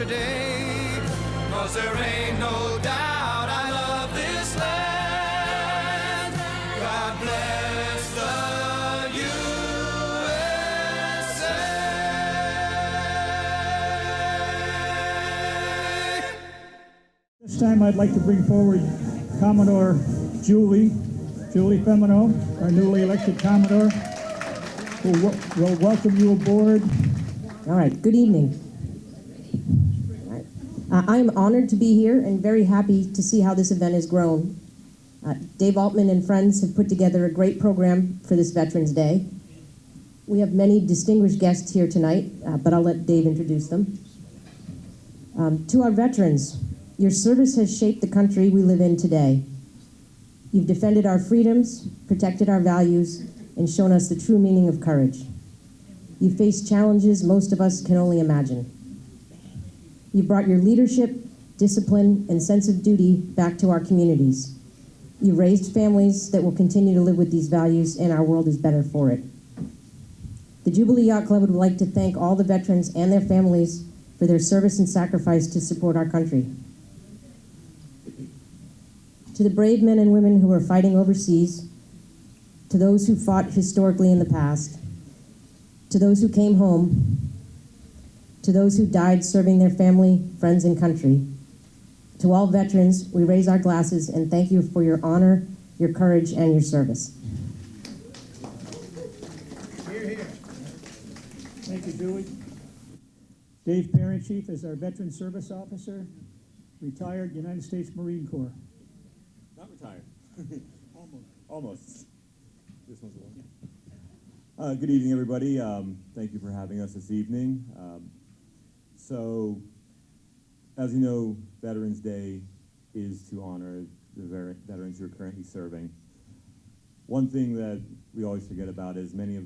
day. 'Cause there ain't no doubt I love this land. God bless the USA. This time I'd like to bring forward Commodore Julie Femino, our newly elected Commodore, who will welcome you aboard. All right, good evening. All right. I'm honored to be here and very happy to see how this event has grown. Dave Altman and friends have put together a great program for this Veterans Day. We have many distinguished guests here tonight, but I'll let Dave introduce them. To our veterans, your service has shaped the country we live in today. You've defended our freedoms, protected our values, and shown us the true meaning of courage. You faced challenges most of us can only imagine. You brought your leadership, discipline, and sense of duty back to our communities. You've raised families that will continue to live with these values, and our world is better for it. The Jubilee Yacht Club would like to thank all the veterans and their families for their service and sacrifice to support our country. To the brave men and women who are fighting overseas, to those who fought historically in the past, to those who came home, to those who died serving their family, friends, and country, to all veterans, we raise our glasses and thank you for your honor, your courage, and your service. Hear, hear. Thank you, Julie. Dave Parent-Chief is our Veteran Service Officer, retired United States Marine Corps. Not retired. Almost. Almost. This one's the one. Good evening, everybody. Thank you for having us this evening. So, as you know, Veterans Day is to honor the veterans who are currently serving. One thing that we always forget about is many of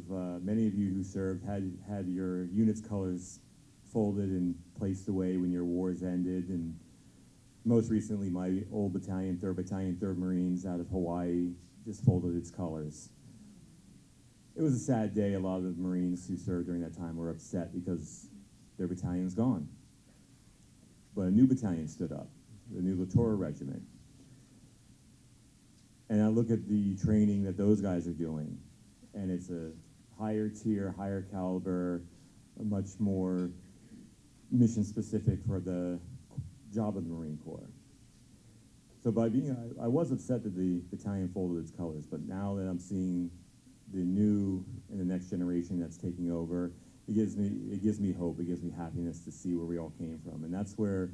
you who served had your unit's colors folded and placed away when your wars ended, and most recently, my old battalion, 3rd Battalion, 3rd Marines out of Hawaii, just folded its colors. It was a sad day. A lot of the Marines who served during that time were upset because their battalion's gone. But a new battalion stood up, the new Littoral Regiment. And I look at the training that those guys are doing, and it's a higher tier, higher caliber, a much more mission specific for the job of the Marine Corps. So by being, I was upset that the battalion folded its colors, but now that I'm seeing the new and the next generation that's taking over, it gives me hope, it gives me happiness to see where we all came from. And that's where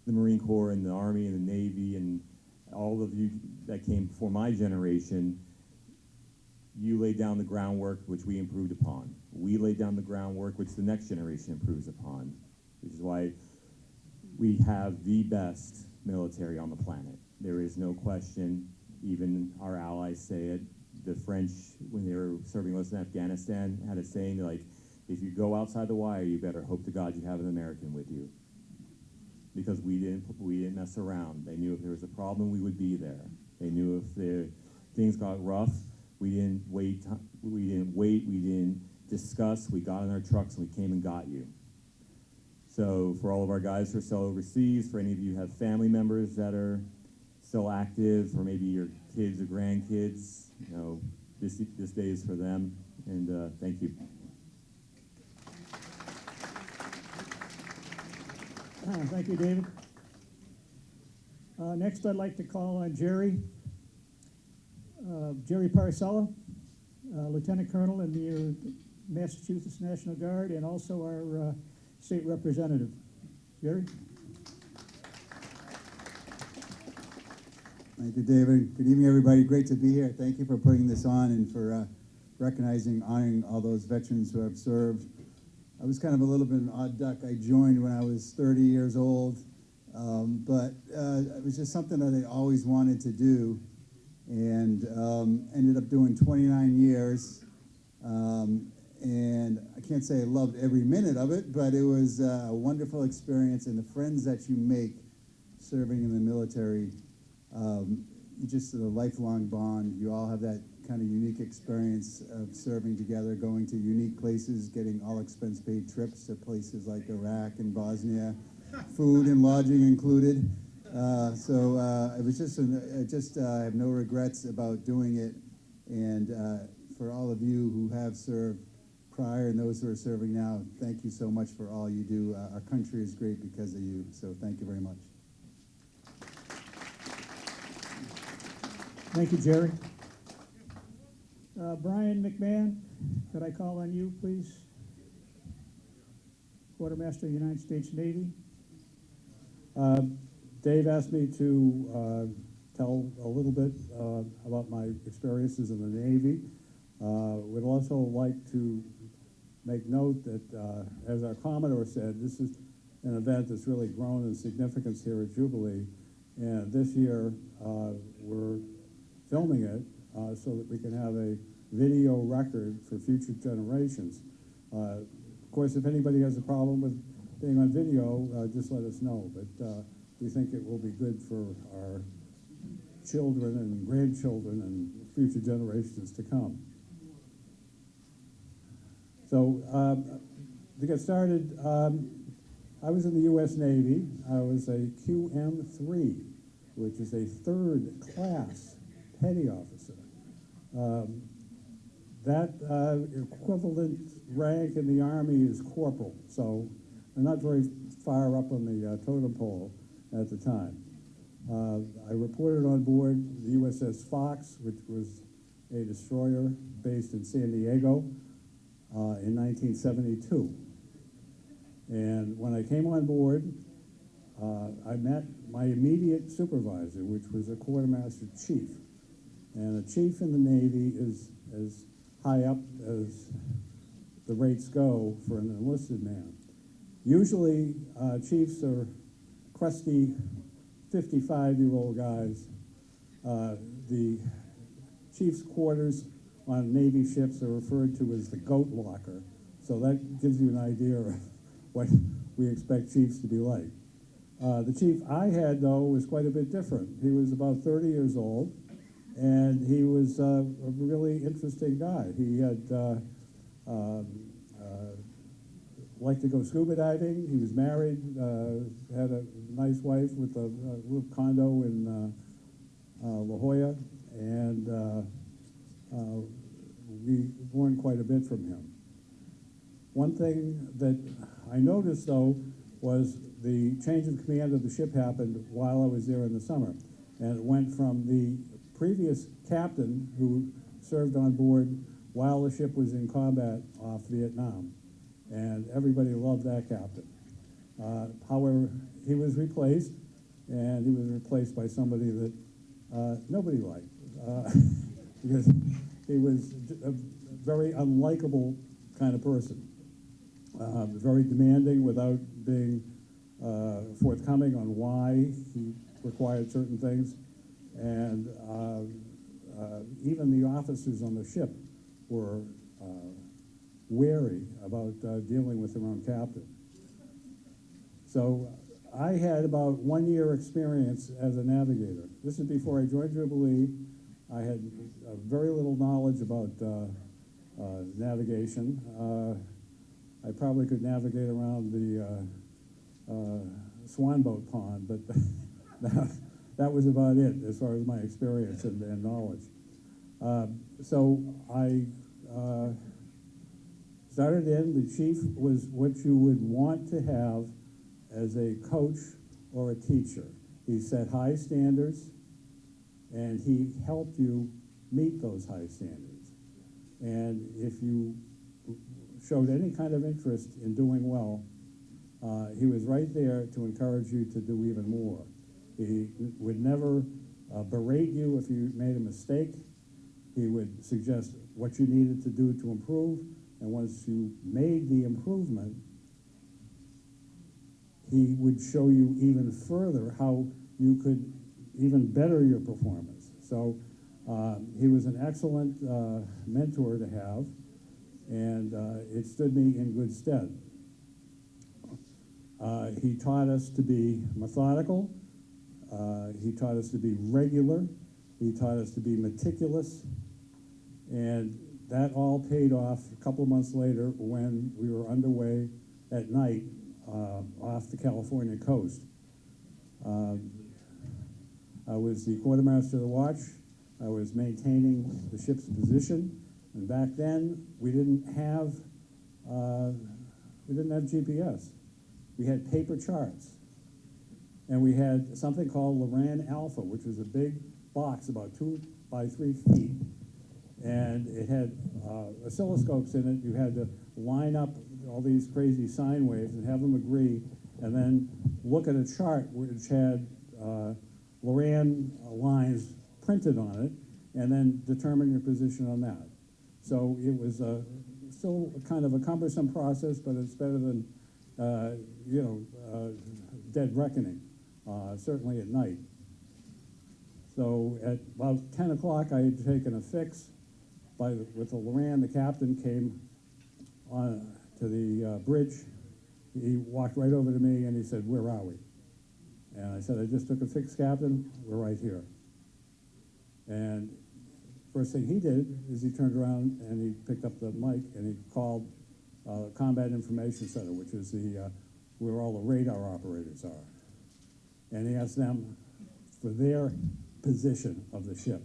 the Marine Corps and the Army and the Navy and all of you that came before my generation, you laid down the groundwork which we improved upon. We laid down the groundwork which the next generation improves upon, which is why we have the best military on the planet. There is no question. Even our allies say it. The French, when they were serving us in Afghanistan, had a saying like, if you go outside the wire, you better hope to God you have an American with you. Because we didn't mess around. They knew if there was a problem, we would be there. They knew if things got rough, we didn't wait, we didn't discuss, we got in our trucks and we came and got you. So for all of our guys who are still overseas, for any of you who have family members that are still active, or maybe your kids or grandkids, you know, this day is for them, and thank you. Thank you, David. Next, I'd like to call on Jerry Parcella, Lieutenant Colonel in the Massachusetts National Guard, and also our state representative. Jerry? Thank you, David. Good evening, everybody. Great to be here. Thank you for putting this on and for recognizing, honoring all those veterans who have served. I was kind of a little bit of an odd duck. I joined when I was 30 years old, but it was just something that I always wanted to do, and ended up doing 29 years. And I can't say I loved every minute of it, but it was a wonderful experience, and the friends that you make serving in the military, just a lifelong bond. You all have that kind of unique experience of serving together, going to unique places, getting all expense paid trips to places like Iraq and Bosnia, food and lodging included. It was just, I have no regrets about doing it. And for all of you who have served prior and those who are serving now, thank you so much for all you do. Our country is great because of you, so thank you very much. Thank you, Jerry. Brian McMahon, could I call on you, please? Quartermaster of the United States Navy. Dave asked me to tell a little bit about my experiences in the Navy. Would also like to make note that, as our Commodore said, this is an event that's really grown in significance here at Jubilee. And this year, we're filming it so that we can have a video record for future generations. Of course, if anybody has a problem with being on video, just let us know. But we think it will be good for our children and grandchildren and future generations to come. So to get started, I was in the U.S. Navy. I was a QM3, which is a third class petty officer. That equivalent rank in the Army is corporal, so I'm not very far up on the totem pole at the time. I reported on board the USS Fox, which was a destroyer based in San Diego in 1972. And when I came on board, I met my immediate supervisor, which was a quartermaster chief. And a chief in the Navy is as high up as the rates go for an enlisted man. Usually, chiefs are crusty 55-year-old guys. The chief's quarters on Navy ships are referred to as the goat locker. So that gives you an idea of what we expect chiefs to be like. The chief I had, though, was quite a bit different. He was about 30 years old, and he was a really interesting guy. He had liked to go scuba diving. He was married, had a nice wife with a little condo in La Jolla, and we learned quite a bit from him. One thing that I noticed, though, was the change of command of the ship happened while I was there in the summer. And it went from the previous captain who served on board while the ship was in combat off Vietnam. And everybody loved that captain. However, he was replaced, and he was replaced by somebody that nobody liked, because he was a very unlikable kind of person. Very demanding without being forthcoming on why he required certain things. And even the officers on the ship were wary about dealing with their own captain. So I had about 1 year experience as a navigator. This is before I joined Jubilee. I had very little knowledge about navigation. I probably could navigate around the swan boat pond, but that was about it as far as my experience and knowledge. So I started in. The chief was what you would want to have as a coach or a teacher. He set high standards, and he helped you meet those high standards. And if you showed any kind of interest in doing well, he was right there to encourage you to do even more. He would never berate you if you made a mistake. He would suggest what you needed to do to improve, and once you made the improvement, he would show you even further how you could even better your performance. So he was an excellent mentor to have, and it stood me in good stead. He taught us to be methodical. He taught us to be regular. He taught us to be meticulous. And that all paid off a couple of months later when we were underway at night off the California coast. I was the quartermaster of the watch. I was maintaining the ship's position, and back then we didn't have GPS. We had paper charts, and we had something called Loran Alpha, which was a big box about 2 by 3 feet, and it had oscilloscopes in it. You had to line up all these crazy sine waves and have them agree, and then look at a chart which had Loran lines printed on it, and then determine your position on that. So it was still kind of a cumbersome process, but it's better than dead reckoning, certainly at night. So at about 10 o'clock, I had taken a fix with the Loran. The captain came on to the bridge. He walked right over to me and he said, "Where are we?" And I said, "I just took a fix, Captain. We're right here." And first thing he did is he turned around and he picked up the mic and he called Combat Information Center, which is where all the radar operators are. And he asked them for their position of the ship.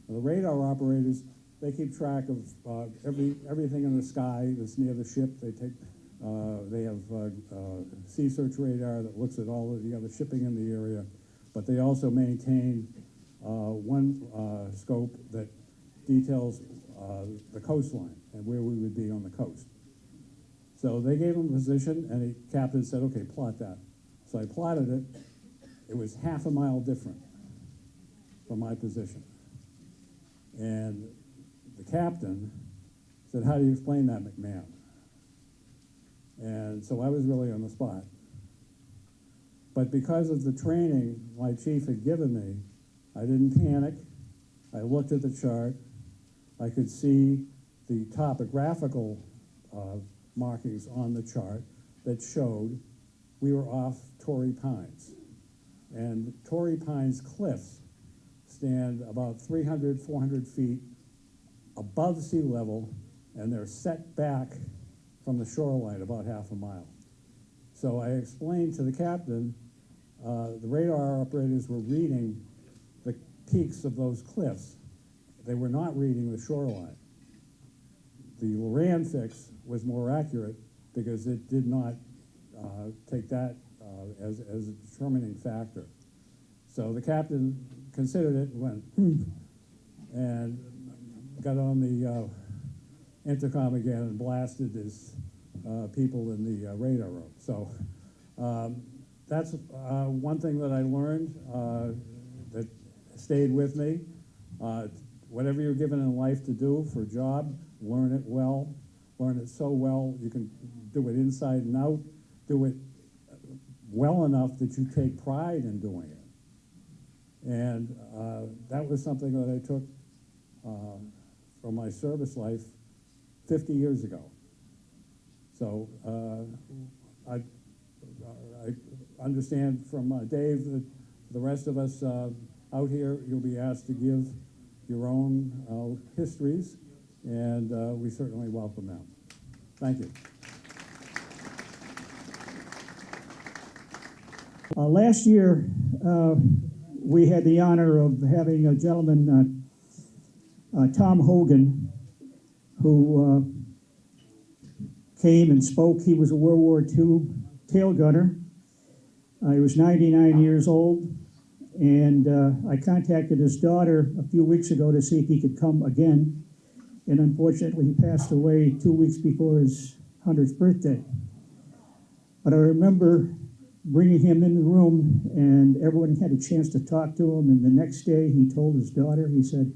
Now, the radar operators, they keep track of everything in the sky that's near the ship. They have sea search radar that looks at all of the other shipping in the area, but they also maintain one scope that details the coastline and where we would be on the coast. So they gave him a position, and the captain said, "Okay, plot that." So I plotted it. It was half a mile different from my position. And the captain said, "How do you explain that, McMahon?" And so I was really on the spot. But because of the training my chief had given me, I didn't panic. I looked at the chart. I could see the topographical markings on the chart that showed we were off Torrey Pines. And Torrey Pines cliffs stand about 300, 400 feet above sea level, and they're set back from the shoreline about half a mile. So I explained to the captain, the radar operators were reading the peaks of those cliffs. They were not reading the shoreline. The Loran fix was more accurate because it did not take that as a determining factor. So the captain considered it and went, and got on the intercom again and blasted his people in the radar room. So that's one thing that I learned that stayed with me. Whatever you're given in life to do for a job, learn it well. Learn it so well you can do it inside and out. Do it well enough that you take pride in doing it. And that was something that I took from my service life 50 years ago. So I understand from Dave that the rest of us out here, you'll be asked to give your own histories, and we certainly welcome them. Thank you. Last year, we had the honor of having a gentleman, Tom Hogan, who came and spoke. He was a World War II tail gunner. He was 99 years old, and I contacted his daughter a few weeks ago to see if he could come again, and unfortunately he passed away 2 weeks before his 100th birthday. But I remember bringing him in the room, and everyone had a chance to talk to him, and the next day he told his daughter, he said,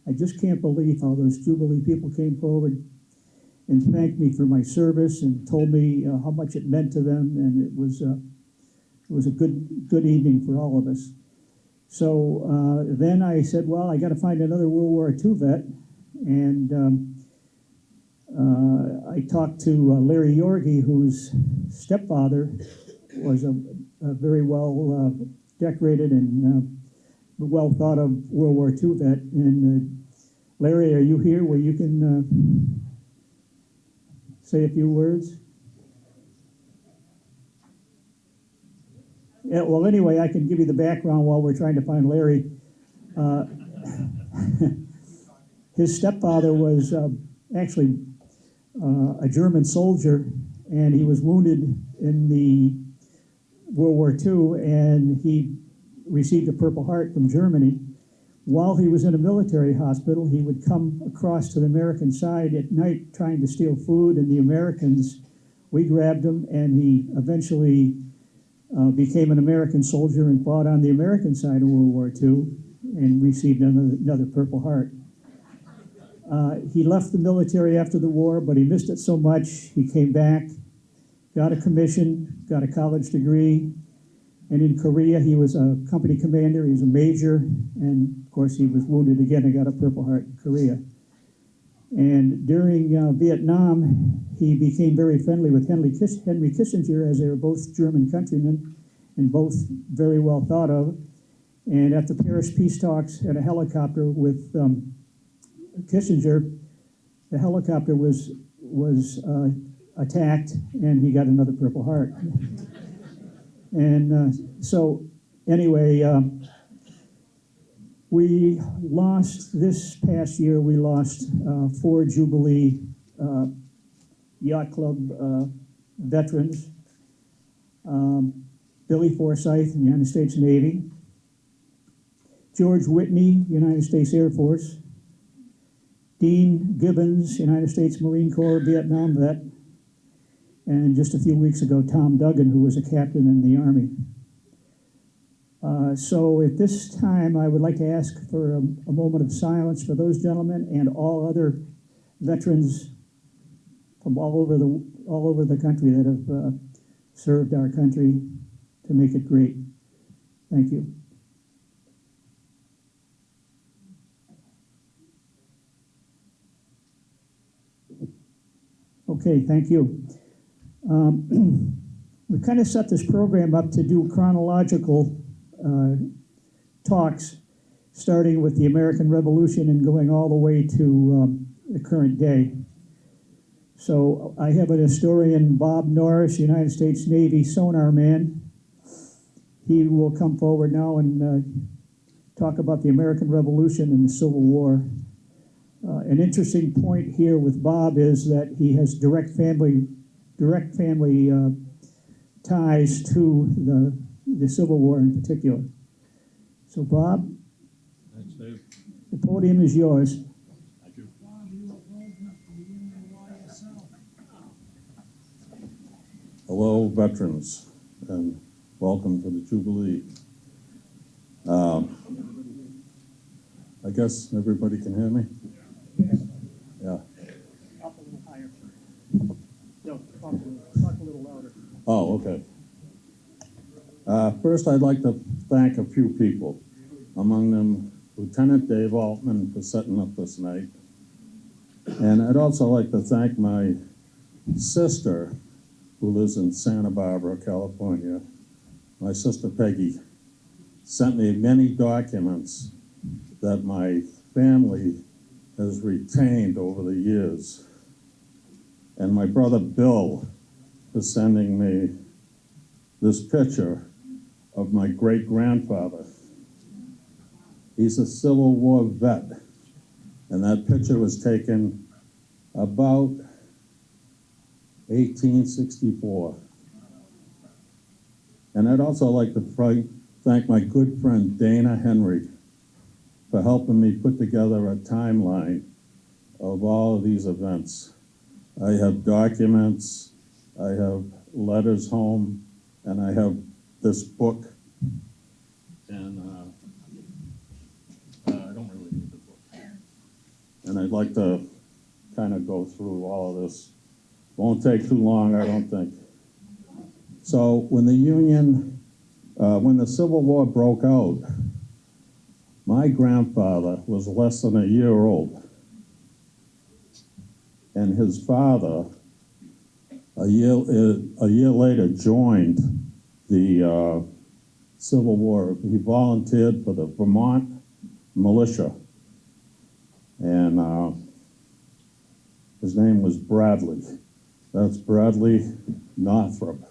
"I just can't believe how those Jubilee people came forward and thanked me for my service and told me how much it meant to them, and it was a good evening for all of us." So then I said, well, I got to find another World War II vet, and I talked to Larry Yorgi, whose stepfather was a very well decorated and well thought of World War II vet. And Larry, are you here where you can say a few words? Yeah, well, anyway, I can give you the background while we're trying to find Larry. Uh, his stepfather was actually a German soldier, and he was wounded in the World War II, and he received a Purple Heart from Germany. While he was in a military hospital, he would come across to the American side at night trying to steal food, and the Americans, we grabbed him, and he eventually became an American soldier and fought on the American side of World War II and received another Purple Heart. He left the military after the war, but he missed it so much, he came back, got a commission, got a college degree, and in Korea he was a company commander, he was a major, and of course he was wounded again and got a Purple Heart in Korea. And during Vietnam, he became very friendly with Henry Kissinger, as they were both German countrymen and both very well thought of. And at the Paris peace talks, at a helicopter with Kissinger, the helicopter was attacked, and he got another Purple Heart. And so, anyway, we lost, this past year, we lost 4 Jubilee Yacht Club veterans. Billy Forsyth, United States Navy. George Whitney, United States Air Force. Dean Gibbons, United States Marine Corps, Vietnam vet. And just a few weeks ago, Tom Duggan, who was a captain in the Army. So at this time, I would like to ask for a moment of silence for those gentlemen and all other veterans from all over the country that have served our country to make it great. Thank you. Okay, thank you. We kind of set this program up to do chronological talks, starting with the American Revolution and going all the way to the current day. So I have an historian, Bob Norris, United States Navy sonar man. He will come forward now and talk about the American Revolution and the Civil War. An interesting point here with Bob is that he has direct family ties to the Civil War in particular. So Bob, Thanks, Dave. the podium is yours. Thank you. Hello, veterans, and welcome to the Jubilee. I guess everybody can hear me? Yeah. Up a little higher. No, talk a little louder. Oh, okay. First, I'd like to thank a few people, among them Lieutenant Dave Altman for setting up this night. And I'd also like to thank my sister, who lives in Santa Barbara, California. My sister Peggy sent me many documents that my family has retained over the years. And my brother Bill is sending me this picture of my great-grandfather. He's a Civil War vet, and that picture was taken about 1864. And I'd also like to thank my good friend Dana Henry for helping me put together a timeline of all of these events. I have documents, I have letters home, and I have this book. And I don't really need the book. And I'd like to kind of go through all of this. Won't take too long, I don't think. So when the Civil War broke out, my grandfather was less than a year old. And his father, a year later, joined the Civil War. He volunteered for the Vermont militia. And his name was Bradley. That's Bradley Northrop.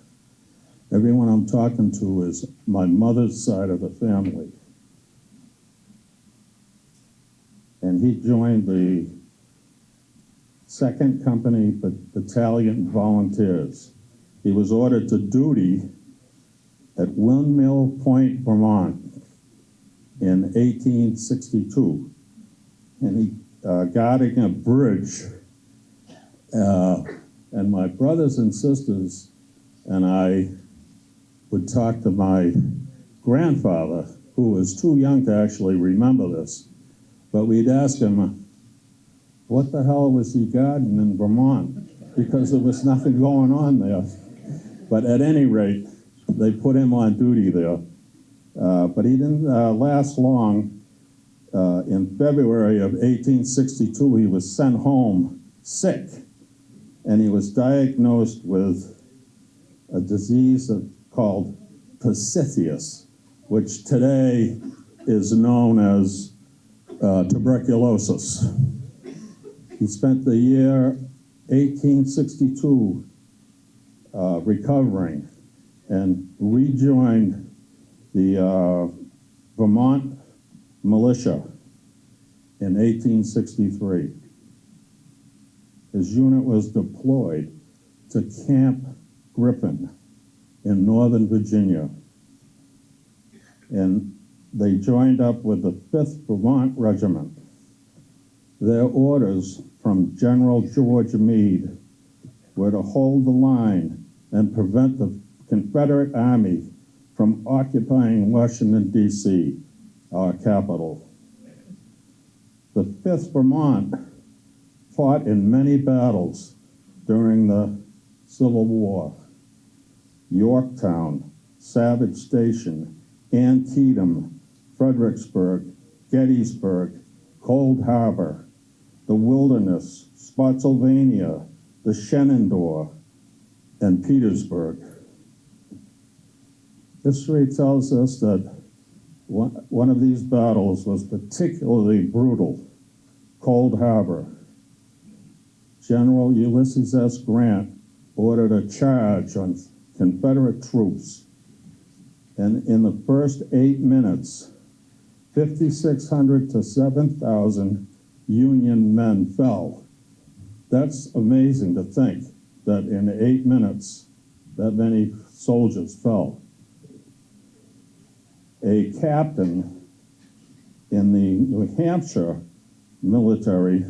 Everyone I'm talking to is my mother's side of the family. And he joined the 2nd Company Battalion Volunteers. He was ordered to duty at Windmill Point, Vermont in 1862. And he guarding a bridge. And my brothers and sisters and I would talk to my grandfather, who was too young to actually remember this, but we'd ask him, what the hell was he guarding in Vermont? Because there was nothing going on there. But at any rate, they put him on duty there. But he didn't last long. In February of 1862, he was sent home sick, and he was diagnosed with a disease called Pisitheus, which today is known as tuberculosis. He spent the year 1862 recovering and rejoined the Vermont militia in 1863. His unit was deployed to Camp Griffin in Northern Virginia, and they joined up with the 5th Vermont Regiment. Their orders from General George Meade were to hold the line and prevent the Confederate Army from occupying Washington, D.C., our capital. The 5th Vermont fought in many battles during the Civil War. Yorktown, Savage Station, Antietam, Fredericksburg, Gettysburg, Cold Harbor, the Wilderness, Spotsylvania, the Shenandoah, and Petersburg. History tells us that one of these battles was particularly brutal, Cold Harbor. General Ulysses S. Grant ordered a charge on Confederate troops, and in the first 8 minutes, 5,600 to 7,000 Union men fell. That's amazing to think that in 8 minutes, that many soldiers fell. A captain in the New Hampshire military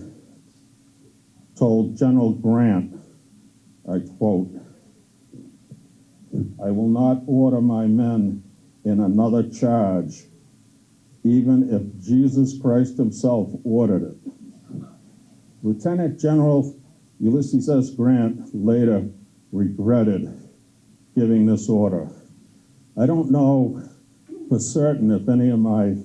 told General Grant, I quote, "I will not order my men in another charge, even if Jesus Christ himself ordered it." Lieutenant General Ulysses S. Grant later regretted giving this order. I don't know for certain if any of my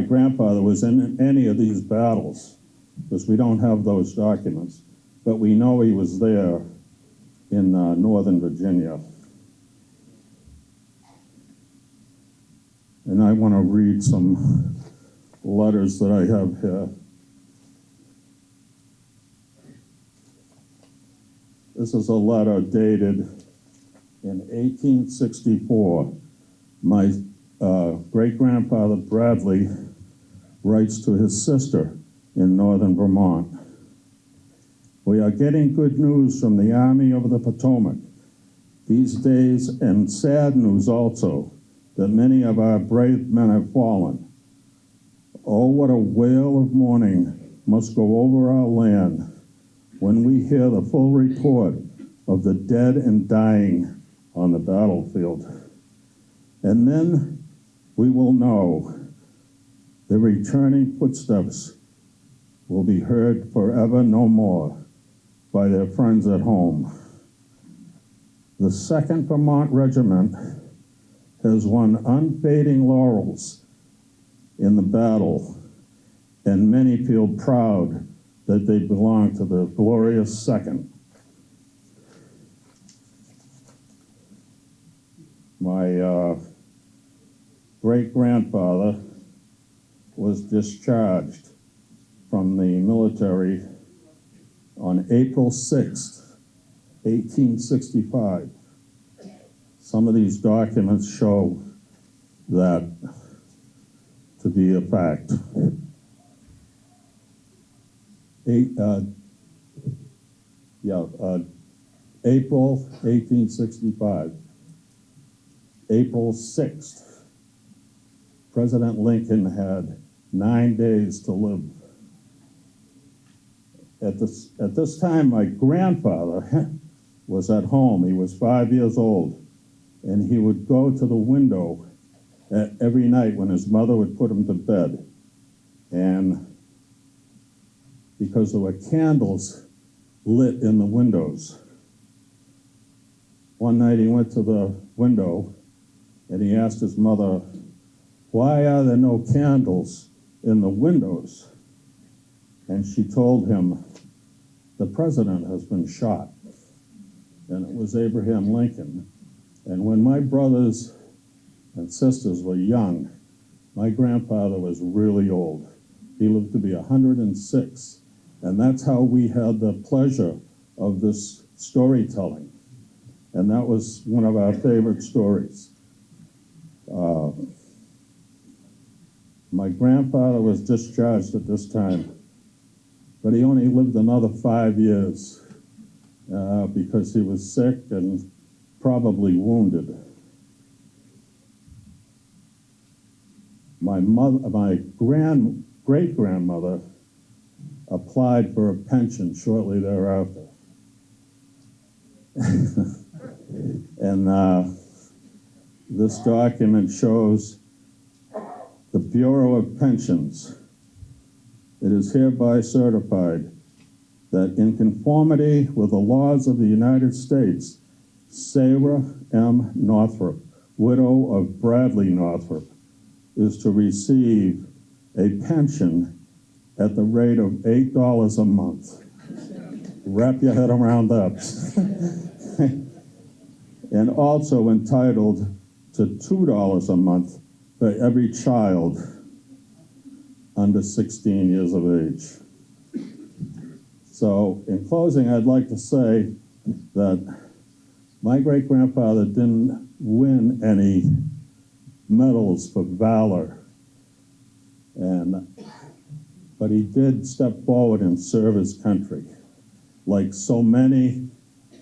grandfather was in any of these battles, because we don't have those documents, but we know he was there in Northern Virginia. And I want to read some letters that I have here. This is a letter dated in 1864. My great-grandfather Bradley writes to his sister in northern Vermont. "We are getting good news from the Army of the Potomac these days, and sad news also, that many of our brave men have fallen. Oh, what a wail of mourning must go over our land when we hear the full report of the dead and dying on the battlefield. And then we will know the returning footsteps will be heard forever no more by their friends at home. The 2nd Vermont Regiment has won unfading laurels in the battle, and many feel proud that they belong to the glorious 2nd. My great-grandfather was discharged from the military on April 6th, 1865. some of these documents show that to be a fact. April 1865, April 6th, President Lincoln had 9 days to live. At this time, my grandfather was at home. He was 5 years old, and he would go to the window every night when his mother would put him to bed. And because there were candles lit in the windows, one night he went to the window and he asked his mother, "Why are there no candles in the windows?" And she told him, "The president has been shot." And it was Abraham Lincoln. And when my brothers and sisters were young, my grandfather was really old. He lived to be 106. And that's how we had the pleasure of this storytelling. And that was one of our favorite stories. My grandfather was discharged at this time, but he only lived another 5 years because he was sick and probably wounded. My great-grandmother applied for a pension shortly thereafter. And this document shows the Bureau of Pensions. It is hereby certified that in conformity with the laws of the United States, Sarah M. Northrop, widow of Bradley Northrop, is to receive a pension at the rate of $8 a month. Wrap your head around that. And also entitled to $2 a month for every child under 16 years of age. So in closing, I'd like to say that my great-grandfather didn't win any medals for valor, but he did step forward and serve his country, like so many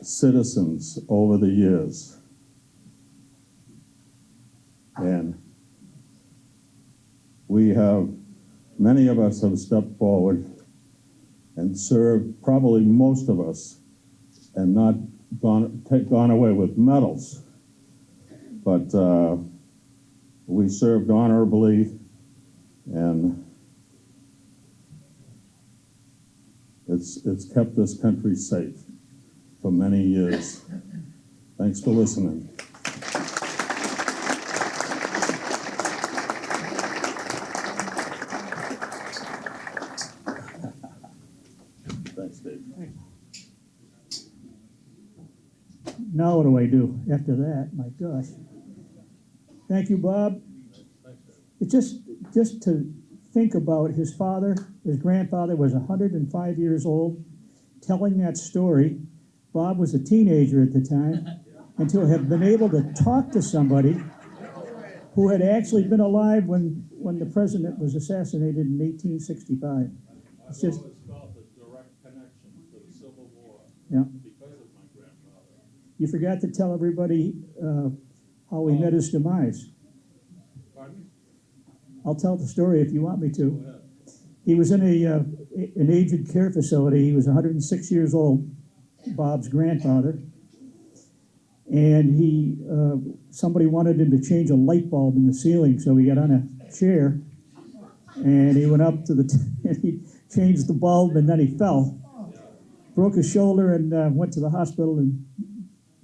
citizens over the years. And many of us have stepped forward and served, probably most of us, and not gone away with medals. But we served honorably, and it's kept this country safe for many years. Thanks for listening. Thanks, Dave. Now what do I do after that? My gosh. Thank you, Bob. It's just to think about his grandfather was 105 years old, telling that story. Bob was a teenager at the time, and to have been able to talk to somebody who had actually been alive when the president was assassinated in 1865. It's just, I've always felt a direct connection to the Civil War yeah. because of my grandfather. You forgot to tell everybody how he met his demise. Pardon me? I'll tell the story if you want me to. Go ahead. He was in an aged care facility. He was 106 years old, Bob's grandfather. And somebody wanted him to change a light bulb in the ceiling, so he got on a chair and he went up to and he changed the bulb, and then he fell, broke his shoulder, and went to the hospital, and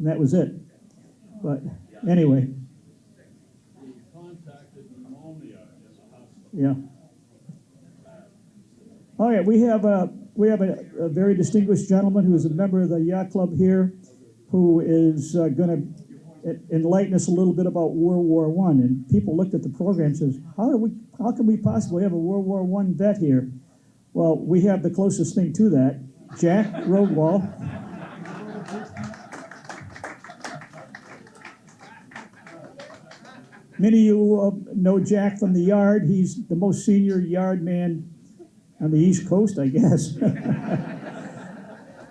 that was it. But anyway. He contacted pneumonia in the hospital. Yeah. All right, we have a very distinguished gentleman who is a member of the Yacht Club here, who is going to enlighten us a little bit about World War I. And people looked at the program and says, how can we possibly have a World War I vet here? Well, we have the closest thing to that, Jack Rodwell. Many of you know Jack from the yard. He's the most senior yard man on the East Coast, I guess.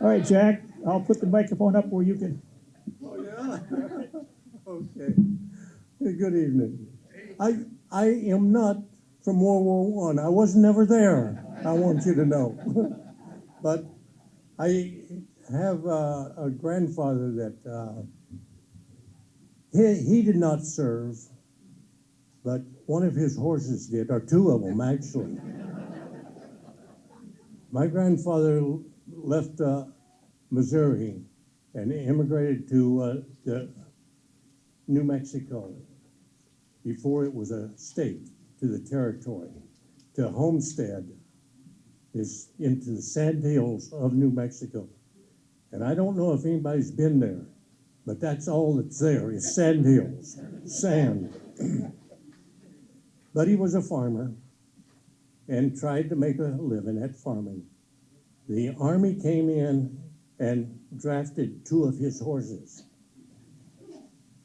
All right, Jack, I'll put the microphone up where you can. Oh, yeah? Okay. Hey, good evening. I am not from World War I. I was never there, I want you to know. But I have a grandfather that he did not serve, but one of his horses did, or two of them actually. My grandfather left Missouri and immigrated to New Mexico before it was a state, to the territory, to Homestead, is into the sand hills of New Mexico. And I don't know if anybody's been there, but that's all that's there is sand hills, sand. But he was a farmer and tried to make a living at farming. The Army came in and drafted two of his horses,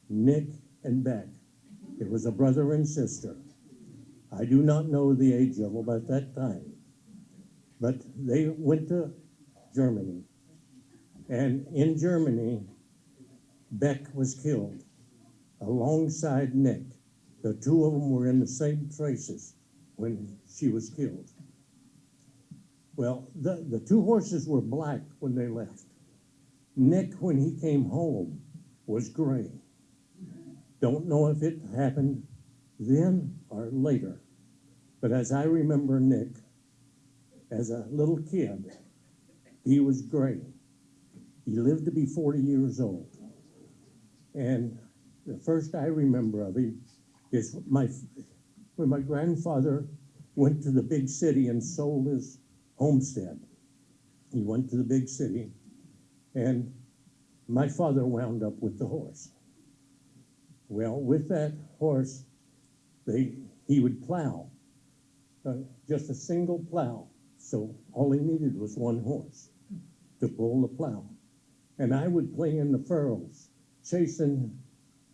Nick and Beck. It was a brother and sister. I do not know the age of them at that time, but they went to Germany. And in Germany, Beck was killed alongside Nick. The two of them were in the same traces when she was killed. Well, the two horses were black when they left. Nick, when he came home, was gray. Don't know if it happened then or later. But as I remember Nick, as a little kid, he was gray. He lived to be 40 years old. And the first I remember of him is when my grandfather went to the big city and sold his homestead. He went to the big city, and my father wound up with the horse. Well, with that horse, he would plow, just a single plow. So all he needed was one horse to pull the plow. And I would play in the furrows, chasing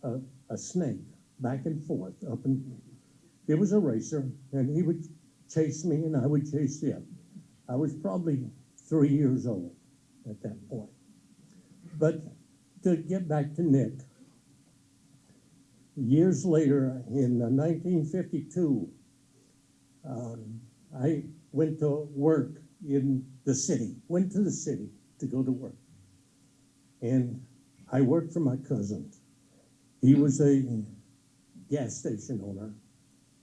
a snake back and forth up and it was a racer, and he would chase me and I would chase him. I was probably 3 years old at that point. But to get back to Nick, years later, in 1952, I went to work in the city, went to the city to go to work. And I worked for my cousin. He was a gas station owner,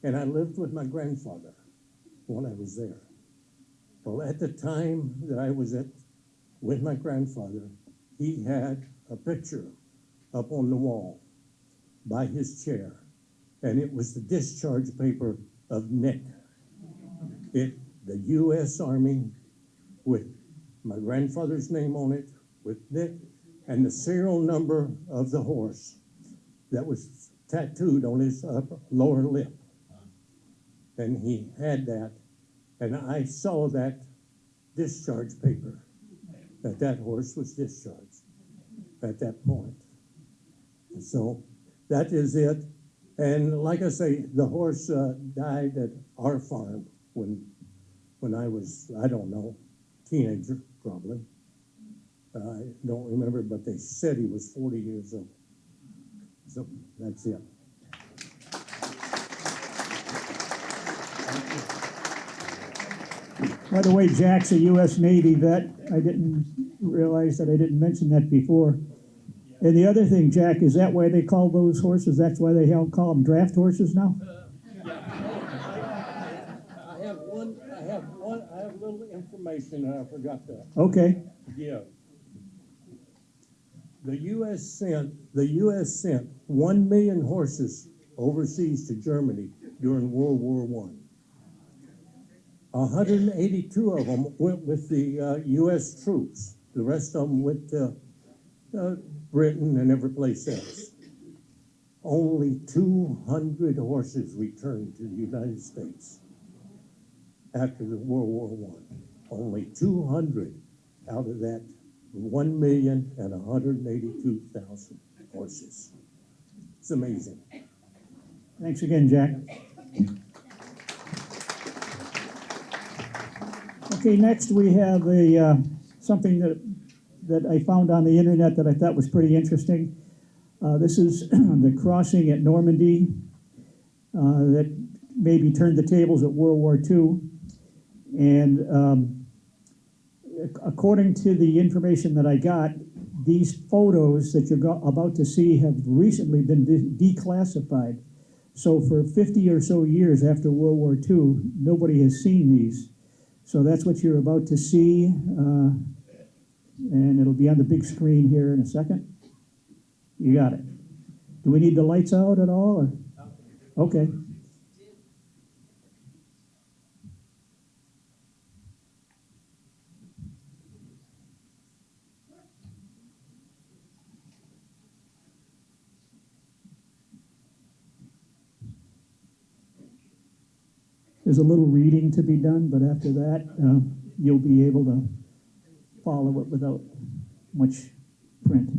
and I lived with my grandfather when I was there. Well, at the time that I was with my grandfather, he had a picture up on the wall by his chair, and it was the discharge paper of Nick. The U.S. Army with my grandfather's name on it, with Nick, and the serial number of the horse that was tattooed on his lower lip. And he had that, and I saw that discharge paper, that horse was discharged at that point. So that is it. And like I say, the horse died at our farm when I was, I don't know, teenager probably. I don't remember, but they said he was 40 years old. So that's it. By the way, Jack's a U.S. Navy vet. I didn't realize that I didn't mention that before. And the other thing, Jack, is that why they call those horses? That's why they call them draft horses now? I have a little information and I forgot to Okay. give. The U.S. sent 1 million horses overseas to Germany during World War I. 182 of them went with the U.S. troops. The rest of them went to Britain and every place else. Only 200 horses returned to the United States after the World War I. Only 200 out of that 1,182,000 horses. It's amazing. Thanks again, Jack. Okay, next we have something that I found on the internet that I thought was pretty interesting. This is the crossing at Normandy that maybe turned the tables at World War II. And according to the information that I got, these photos that you're about to see have recently been declassified. So for 50 or so years after World War II, nobody has seen these. So that's what you're about to see, and it'll be on the big screen here in a second. You got it. Do we need the lights out at all? Or? Okay. There's a little reading to be done, but after that, you'll be able to follow it without much print.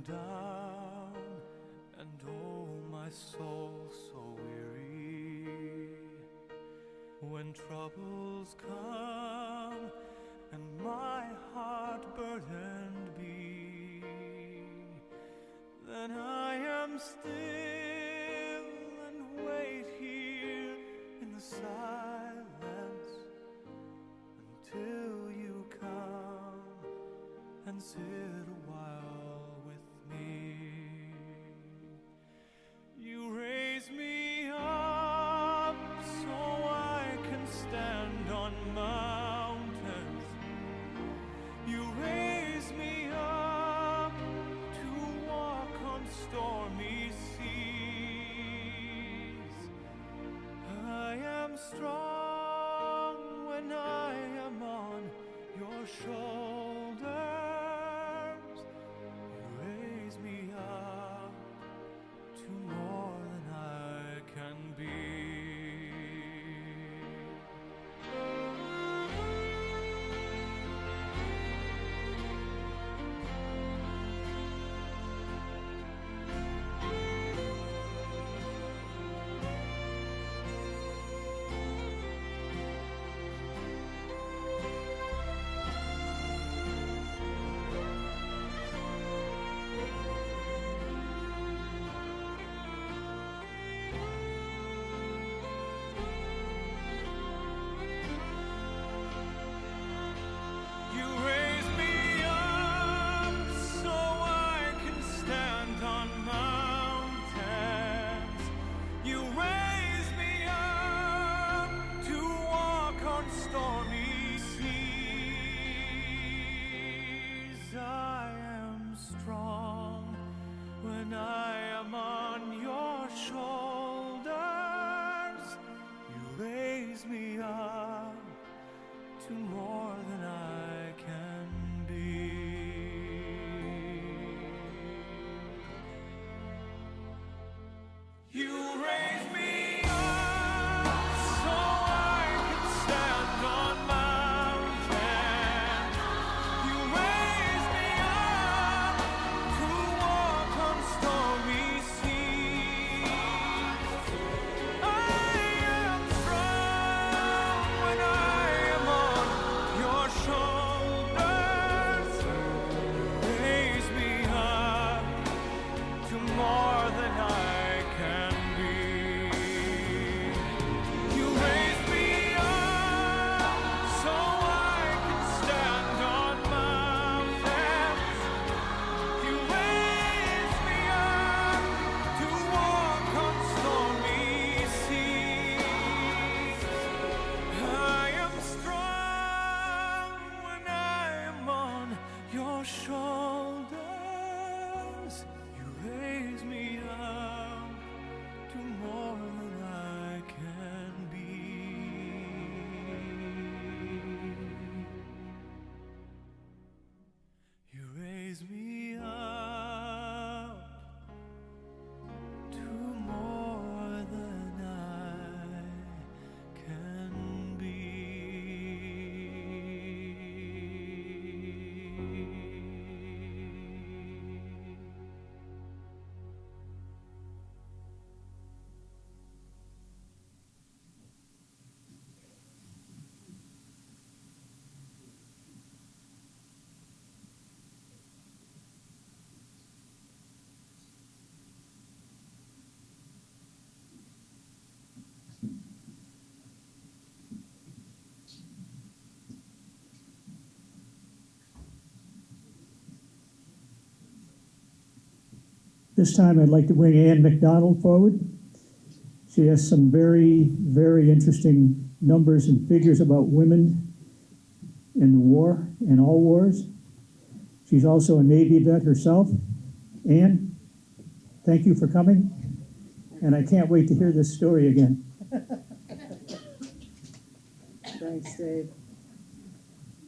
Down and oh my soul so weary, when troubles come and my heart burdened be, then I am still and wait here in the silence until you come and sit a while with me. You raise me up so I can stand on mountains. You raise me up to walk on stormy seas. This time I'd like to bring Ann McDonald forward. She has some very, very interesting numbers and figures about women in the war and all wars. She's also a Navy vet herself. Ann, thank you for coming, and I can't wait to hear this story again. Thanks, Dave.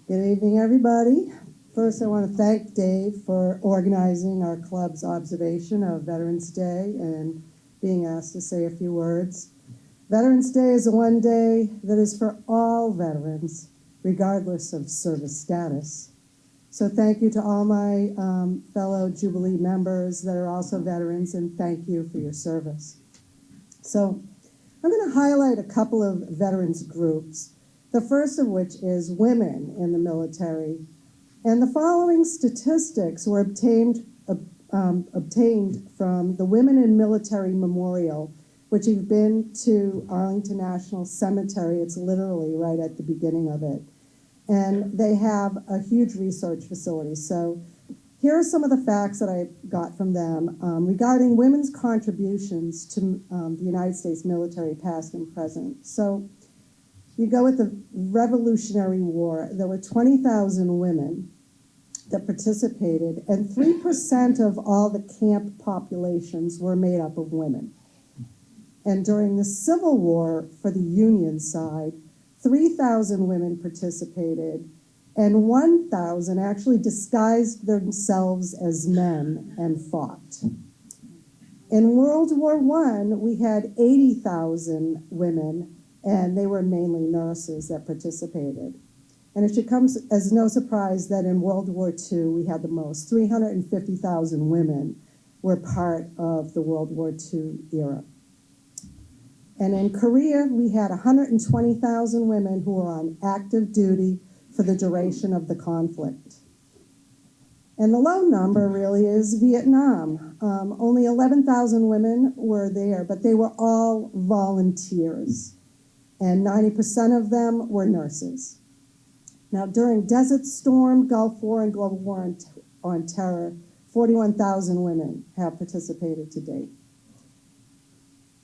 Good evening, everybody. First, I want to thank Dave for organizing our club's observation of Veterans Day and being asked to say a few words. Veterans Day is the one day that is for all veterans, regardless of service status. So thank you to all my fellow Jubilee members that are also veterans, and thank you for your service. So I'm going to highlight a couple of veterans groups, the first of which is women in the military. And the following statistics were obtained from the Women in Military Memorial, which you've been to Arlington National Cemetery. It's literally right at the beginning of it. And they have a huge research facility. So here are some of the facts that I got from them regarding women's contributions to the United States military, past and present. So you go with the Revolutionary War, there were 20,000 women that participated, and 3% of all the camp populations were made up of women. And during the Civil War, for the Union side, 3,000 women participated, and 1,000 actually disguised themselves as men and fought. In World War I, we had 80,000 women, and they were mainly nurses that participated. And it should come as no surprise that in World War II, we had the most. 350,000 women were part of the World War II era. And in Korea, we had 120,000 women who were on active duty for the duration of the conflict. And the low number really is Vietnam. Only 11,000 women were there, but they were all volunteers. And 90% of them were nurses. Now, during Desert Storm, Gulf War, and Global War on Terror, 41,000 women have participated to date.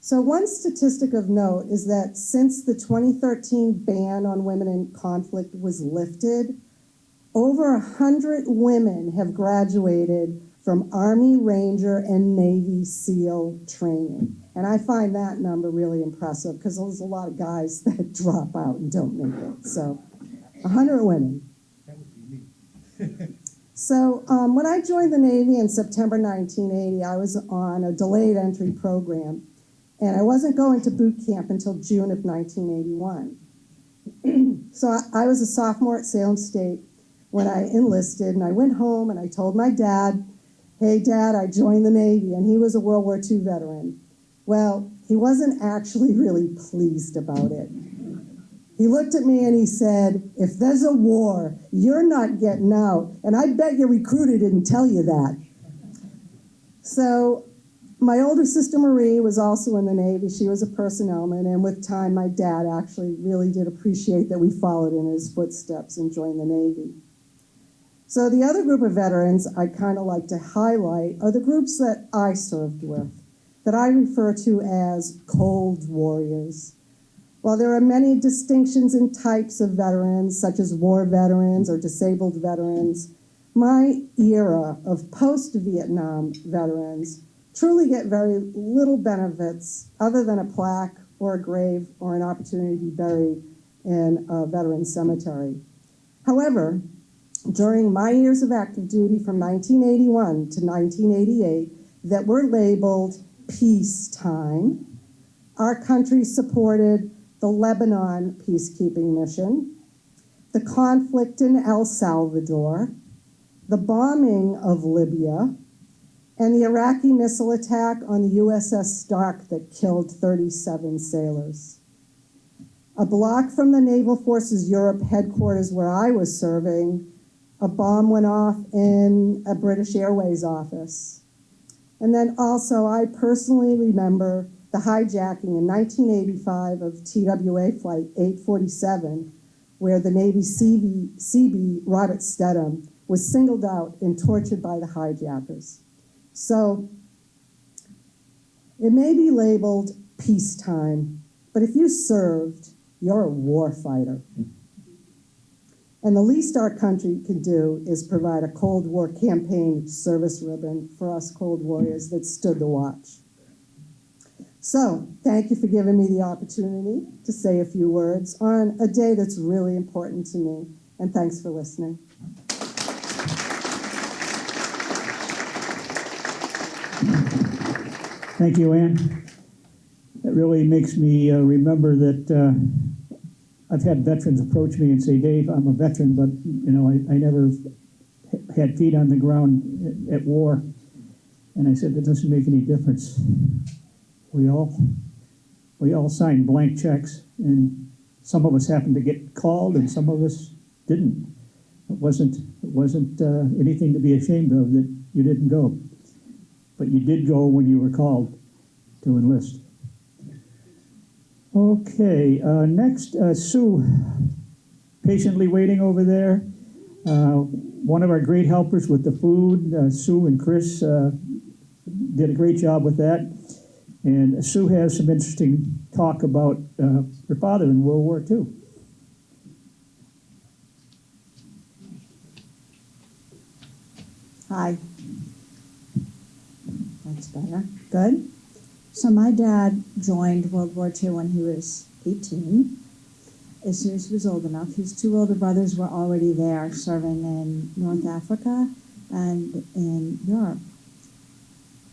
So one statistic of note is that since the 2013 ban on women in conflict was lifted, over 100 women have graduated from Army Ranger and Navy SEAL training. And I find that number really impressive because there's a lot of guys that drop out and don't make it. So 100 women. That would be me. So when I joined the Navy in September 1980, I was on a delayed entry program, and I wasn't going to boot camp until June of 1981. So I was a sophomore at Salem State when I enlisted, and I went home and I told my dad, "Hey, Dad, I joined the Navy," and he was a World War II veteran. Well, he wasn't actually really pleased about it. He looked at me and he said, "If there's a war, you're not getting out, and I bet your recruiter didn't tell you that." So my older sister Marie was also in the Navy. She was a personnelman, and with time, my dad actually really did appreciate that we followed in his footsteps and joined the Navy. So the other group of veterans I kind of like to highlight are the groups that I served with, that I refer to as cold warriors. While there are many distinctions in types of veterans, such as war veterans or disabled veterans, my era of post-Vietnam veterans truly get very little benefits other than a plaque or a grave or an opportunity to be buried in a veteran cemetery. However, during my years of active duty from 1981 to 1988 that were labeled peacetime, our country supported the Lebanon peacekeeping mission, the conflict in El Salvador, the bombing of Libya, and the Iraqi missile attack on the USS Stark that killed 37 sailors. A block from the Naval Forces Europe headquarters where I was serving, a bomb went off in a British Airways office. And then also, I personally remember the hijacking in 1985 of TWA Flight 847, where the Navy CB Robert Stedham was singled out and tortured by the hijackers. So It may be labeled peacetime, but if you served, you're a war fighter. And the least our country can do is provide a Cold War campaign service ribbon for us Cold Warriors that stood the watch. So, thank you for giving me the opportunity to say a few words on a day that's really important to me, and thanks for listening. Thank you, Ann. That really makes me remember that I've had veterans approach me and say, Dave, I'm a veteran, but I never had feet on the ground at war. And I said, that doesn't make any difference. We all signed blank checks, and some of us happened to get called, and some of us didn't. It wasn't anything to be ashamed of that you didn't go, but you did go when you were called to enlist. Okay, next, Sue, patiently waiting over there. One of our great helpers with the food, Sue and Chris did a great job with that. And Sue has some interesting talk about her father in World War II. Hi. That's better. Good. So my dad joined World War II when he was 18. As soon as he was old enough, his two older brothers were already there serving in North Africa and in Europe.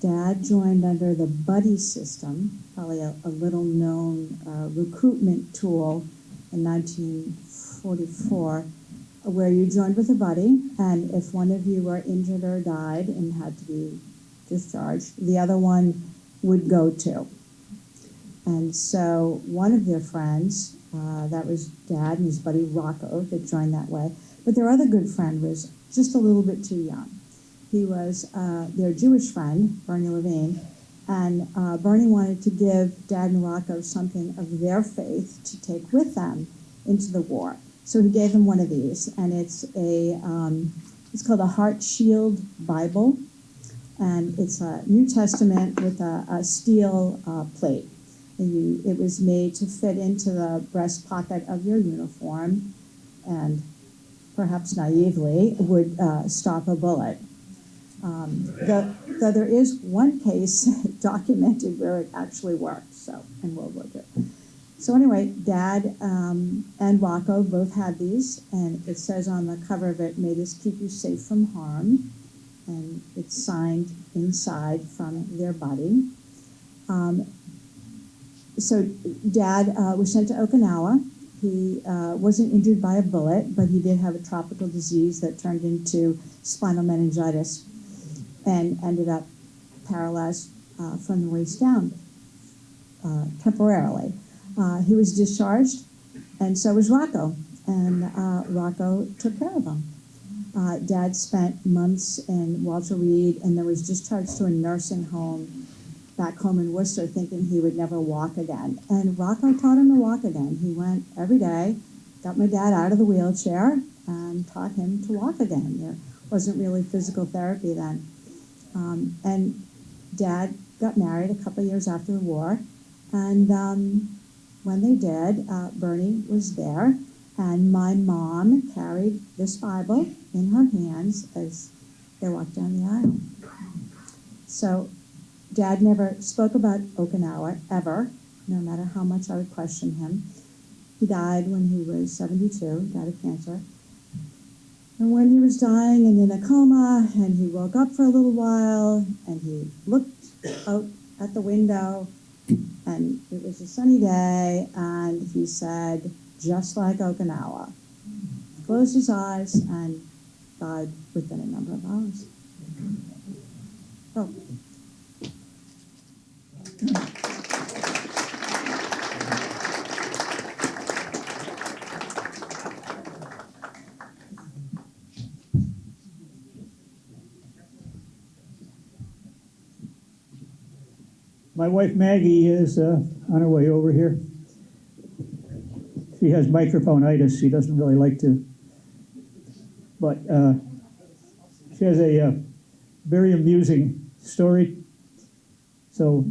Dad joined under the buddy system, probably a little-known recruitment tool in 1944, where you joined with a buddy, and if one of you were injured or died and had to be discharged, the other one would go too. And so one of their friends, that was Dad and his buddy Rocco, that joined that way, but their other good friend was just a little bit too young. He was their Jewish friend, Bernie Levine, and Bernie wanted to give Dad and Rocco something of their faith to take with them into the war. So he gave them one of these, and it's called a Heart Shield Bible, and it's a New Testament with a steel plate. And it was made to fit into the breast pocket of your uniform, and perhaps naively would stop a bullet. Though there is one case documented where it actually worked, so in World War II. So anyway, Dad and Rocco both had these, and it says on the cover of it, "May this keep you safe from harm," and it's signed inside from their buddy. So Dad was sent to Okinawa. He wasn't injured by a bullet, but he did have a tropical disease that turned into spinal meningitis and ended up paralyzed from the waist down temporarily. He was discharged, and so was Rocco, and Rocco took care of him. Dad spent months in Walter Reed and then was discharged to a nursing home back home in Worcester, thinking he would never walk again. And Rocco taught him to walk again. He went every day, got my dad out of the wheelchair, and taught him to walk again. There wasn't really physical therapy then. And Dad got married a couple of years after the war, and when they did, Bernie was there, and my mom carried this Bible in her hands as they walked down the aisle. So Dad never spoke about Okinawa, ever, no matter how much I would question him. He died when he was 72, died of cancer. And when he was dying and in a coma, and he woke up for a little while, and he looked out at the window, and it was a sunny day, and he said, "Just like Okinawa." Closed his eyes and died within a number of hours. Oh. My wife Maggie is on her way over here. She has microphone-itis. She doesn't really like to, but she has a very amusing story. So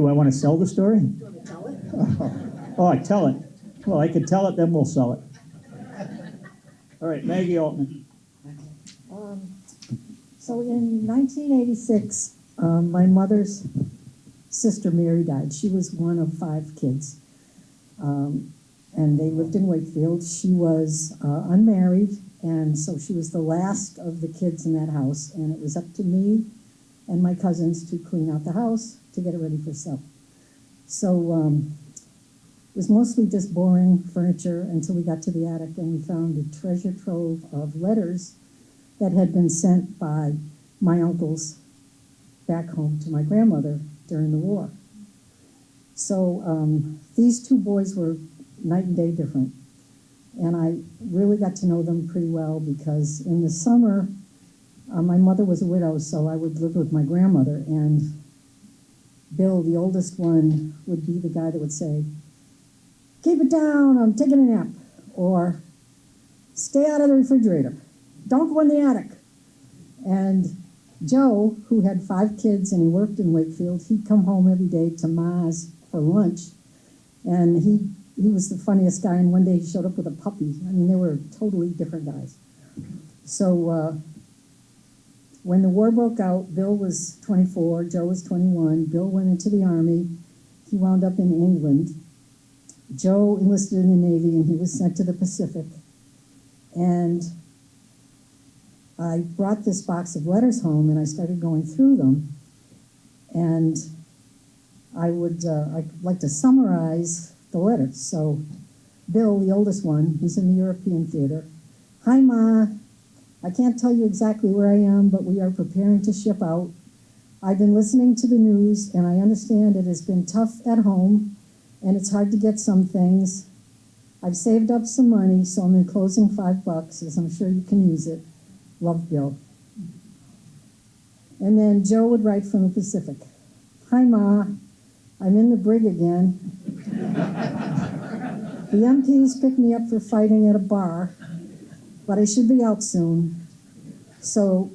Do I want to sell the story? Oh, I tell it. Well, I can tell it, then we'll sell it. All right, Maggie Altman. So in 1986, my mother's sister Mary died. She was one of 5 kids. And they lived in Wakefield. She was unmarried, and so she was the last of the kids in that house. And it was up to me and my cousins to clean out the house to get it ready for sale. So it was mostly just boring furniture until we got to the attic and we found a treasure trove of letters that had been sent by my uncles back home to my grandmother during the war. So these 2 boys were night and day different. And I really got to know them pretty well because in the summer, my mother was a widow, so I would live with my grandmother. And Bill, the oldest one, would be the guy that would say, "Keep it down, I'm taking a nap," or "Stay out of the refrigerator, don't go in the attic." And Joe, who had 5 kids and he worked in Wakefield, he'd come home every day to Ma's for lunch. And he was the funniest guy, and one day he showed up with a puppy. I mean, they were totally different guys. So when the war broke out, Bill was 24, Joe was 21. Bill went into the Army. He wound up in England. Joe enlisted in the Navy, and he was sent to the Pacific. And I brought this box of letters home, and I started going through them. And I'd like to summarize the letters. So Bill, the oldest one, he's in the European theater. "Hi, Ma. I can't tell you exactly where I am, but we are preparing to ship out. I've been listening to the news, and I understand it has been tough at home, and it's hard to get some things. I've saved up some money, so I'm enclosing $5, as I'm sure you can use it. Love, Bill." And then Joe would write from the Pacific. "Hi, Ma. I'm in the brig again. The MPs picked me up for fighting at a bar, but I should be out soon. So,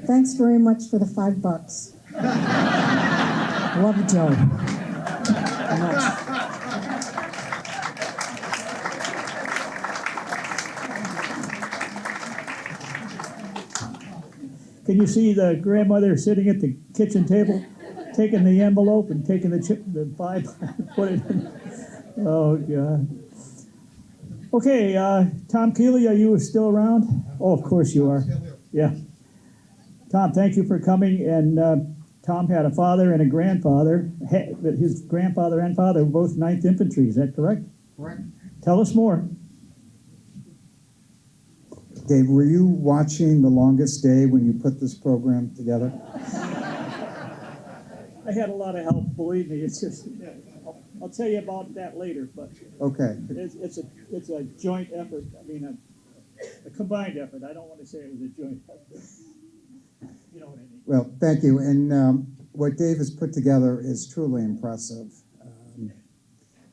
thanks very much for the $5. Love, Joe." Very much. Can you see the grandmother sitting at the kitchen table, taking the envelope and taking the 5, put it in? Oh, God. Okay, Tom Keeley, are you still around? Oh, of course you are. Yeah. Tom, thank you for coming. And Tom had a father and a grandfather. His grandfather and father were both 9th Infantry. Is that correct? Correct. Tell us more. Dave, were you watching The Longest Day when you put this program together? I had a lot of help, believe me. It's just, I'll tell you about that later, but Okay. it's a joint effort. I mean, a combined effort. I don't want to say it was a joint effort. You know what I mean? Well, thank you. And what Dave has put together is truly impressive.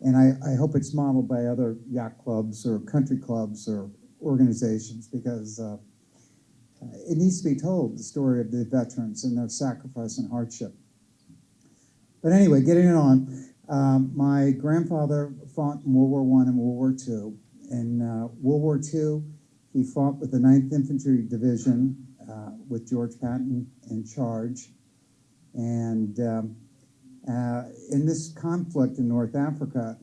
And I hope it's modeled by other yacht clubs or country clubs or organizations, because it needs to be told, the story of the veterans and their sacrifice and hardship. But anyway, getting it on, my grandfather fought in World War I and World War II. In World War II, he fought with the 9th Infantry Division with George Patton in charge. And in this conflict in North Africa,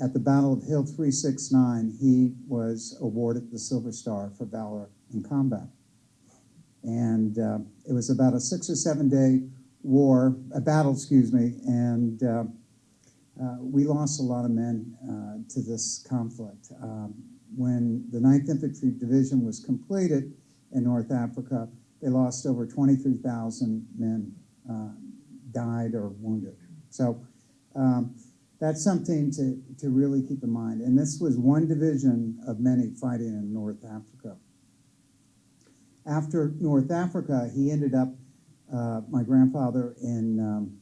at the Battle of Hill 369, he was awarded the Silver Star for valor in combat. And it was about a 6 or 7 day battle, and we lost a lot of men to this conflict. When the 9th Infantry Division was completed in North Africa, they lost over 23,000 men, died or wounded. So that's something to really keep in mind. And this was one division of many fighting in North Africa. After North Africa, he ended up, my grandfather, in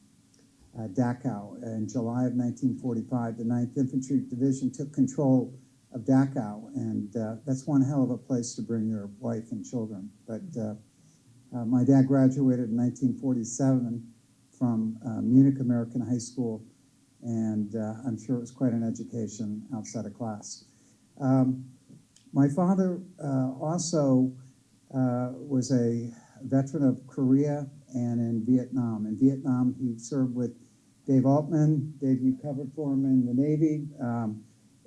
Dachau. In July of 1945, the 9th Infantry Division took control of Dachau, and that's one hell of a place to bring your wife and children. But my dad graduated in 1947 from Munich American High School, and I'm sure it was quite an education outside of class. My father also was a veteran of Korea and in Vietnam. In Vietnam, he served with Dave Altman. Dave, you covered for him in the Navy.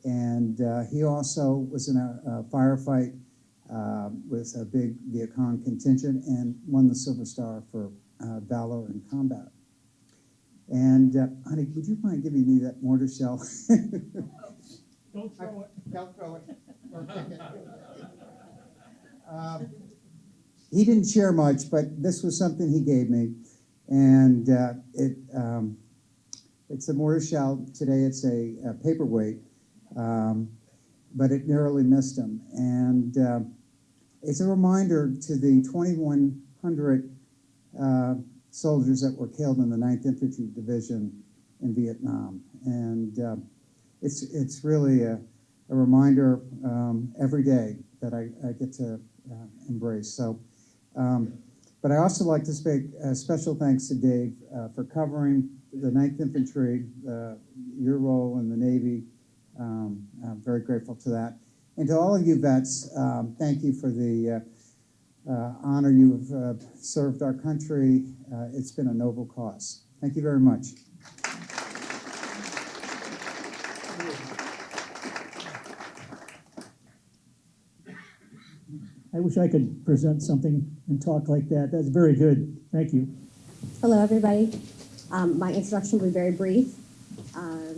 And he also was in a firefight with a big Viet Cong contingent and won the Silver Star for valor in combat. And honey, would you mind giving me that mortar shell? Don't throw it. Don't throw it. Or pick it. He didn't share much, but this was something he gave me, and it's a mortar shell. Today it's a paperweight, but it narrowly missed him, and it's a reminder to the 2,100 soldiers that were killed in the 9th Infantry Division in Vietnam, and it's really a reminder every day that I get to embrace. So. But I also like to speak special thanks to Dave for covering the 9th Infantry, your role in the Navy. I'm very grateful to that. And to all of you vets, thank you for the honor you've served our country. It's been a noble cause. Thank you very much. I wish I could present something and talk like that. That's very good. Thank you. Hello, everybody. My introduction will be very brief. I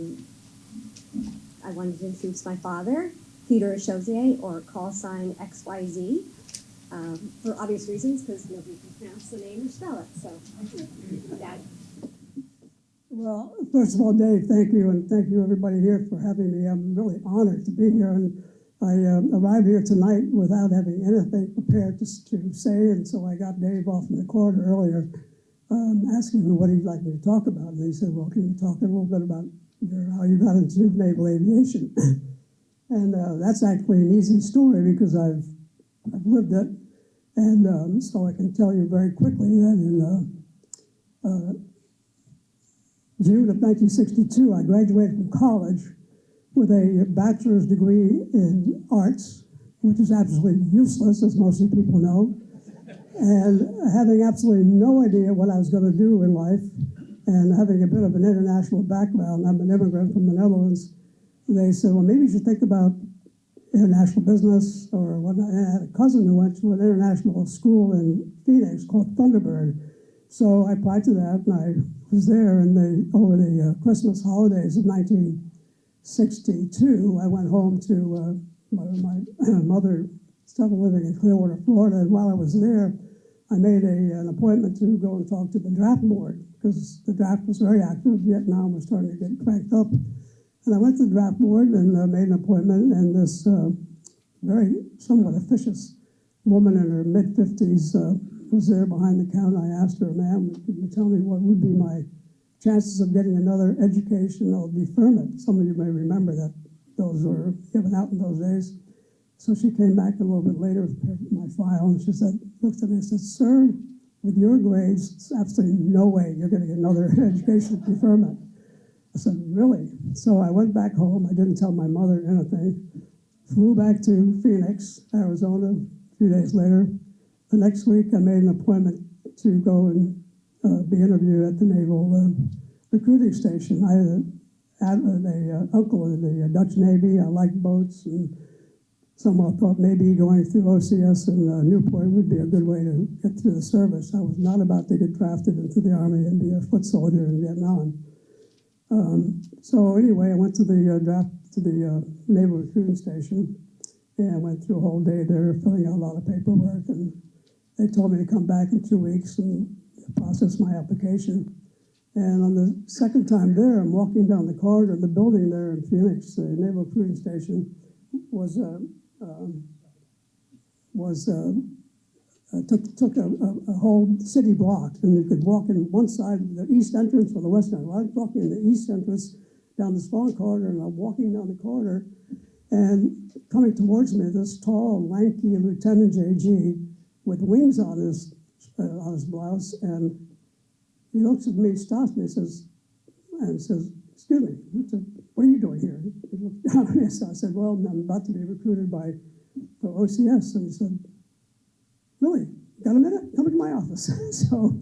wanted to introduce my father, Peter Chauzier, or call sign XYZ, for obvious reasons, because nobody can pronounce the name or spell it. So, Dad. Well, first of all, Dave, thank you, and thank you everybody here for having me. I'm really honored to be here, and I arrived here tonight without having anything prepared to say, and so I got Dave off in the corridor earlier, asking him what he'd like me to talk about, and he said, well, can you talk a little bit about how you got into naval aviation? And that's actually an easy story because I've lived it, and so I can tell you very quickly that in June of 1962, I graduated from college with a bachelor's degree in arts, which is absolutely useless, as most of you people know, and having absolutely no idea what I was going to do in life, and having a bit of an international background. I'm an immigrant from the Netherlands. They said, well, maybe you should think about international business or whatnot. And I had a cousin who went to an international school in Phoenix called Thunderbird. So I applied to that, and I was there, and over the Christmas holidays of 1962, I went home to my mother started living in Clearwater, Florida, and while I was there, I made an appointment to go and talk to the draft board, because the draft was very active. Vietnam was starting to get cranked up. And I went to the draft board and made an appointment, and this very somewhat officious woman in her mid-50s was there behind the counter. I asked her, ma'am, could you tell me what would be my chances of getting another educational deferment? Some of you may remember that those were given out in those days. So she came back a little bit later with my file, and she said, looked at me and said, sir, with your grades, there's absolutely no way you're going to get another educational deferment. I said, really? So I went back home. I didn't tell my mother anything. Flew back to Phoenix, Arizona, a few days later. The next week, I made an appointment to go and be interviewed at the Naval Recruiting Station. I had an uncle in the Dutch Navy. I liked boats, and someone thought maybe going through OCS in Newport would be a good way to get through the service. I was not about to get drafted into the Army and be a foot soldier in Vietnam. So anyway, I went to the Naval Recruiting Station, and went through a whole day there filling out a lot of paperwork, and they told me to come back in 2 weeks and process my application. And on the second time there, I'm walking down the corridor, the building there in Phoenix, the Naval Recruiting Station, took a whole city block, and you could walk in one side, the east entrance or the west entrance. Well, I was walking in the east entrance down this long corridor, and I'm walking down the corridor, and coming towards me, this tall, lanky Lieutenant JG with wings on his blouse, and he looks at me, stops me, says, excuse me, what are you doing here? He looked down at me, so I said, well, I'm about to be recruited for OCS. And he said, really? Got a minute? Come into my office. So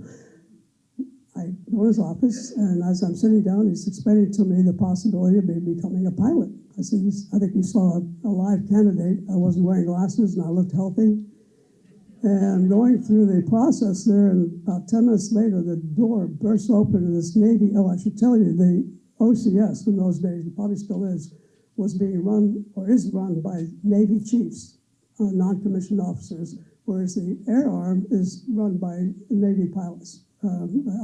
I go to his office, and as I'm sitting down, he's explaining to me the possibility of me becoming a pilot. I said, I think you saw a live candidate. I wasn't wearing glasses, and I looked healthy. And going through the process there, and about 10 minutes later, the door bursts open, and this Navy, I should tell you, the OCS in those days, and probably still is, was being run, or is run by Navy chiefs, non-commissioned officers, whereas the Air Arm is run by Navy pilots,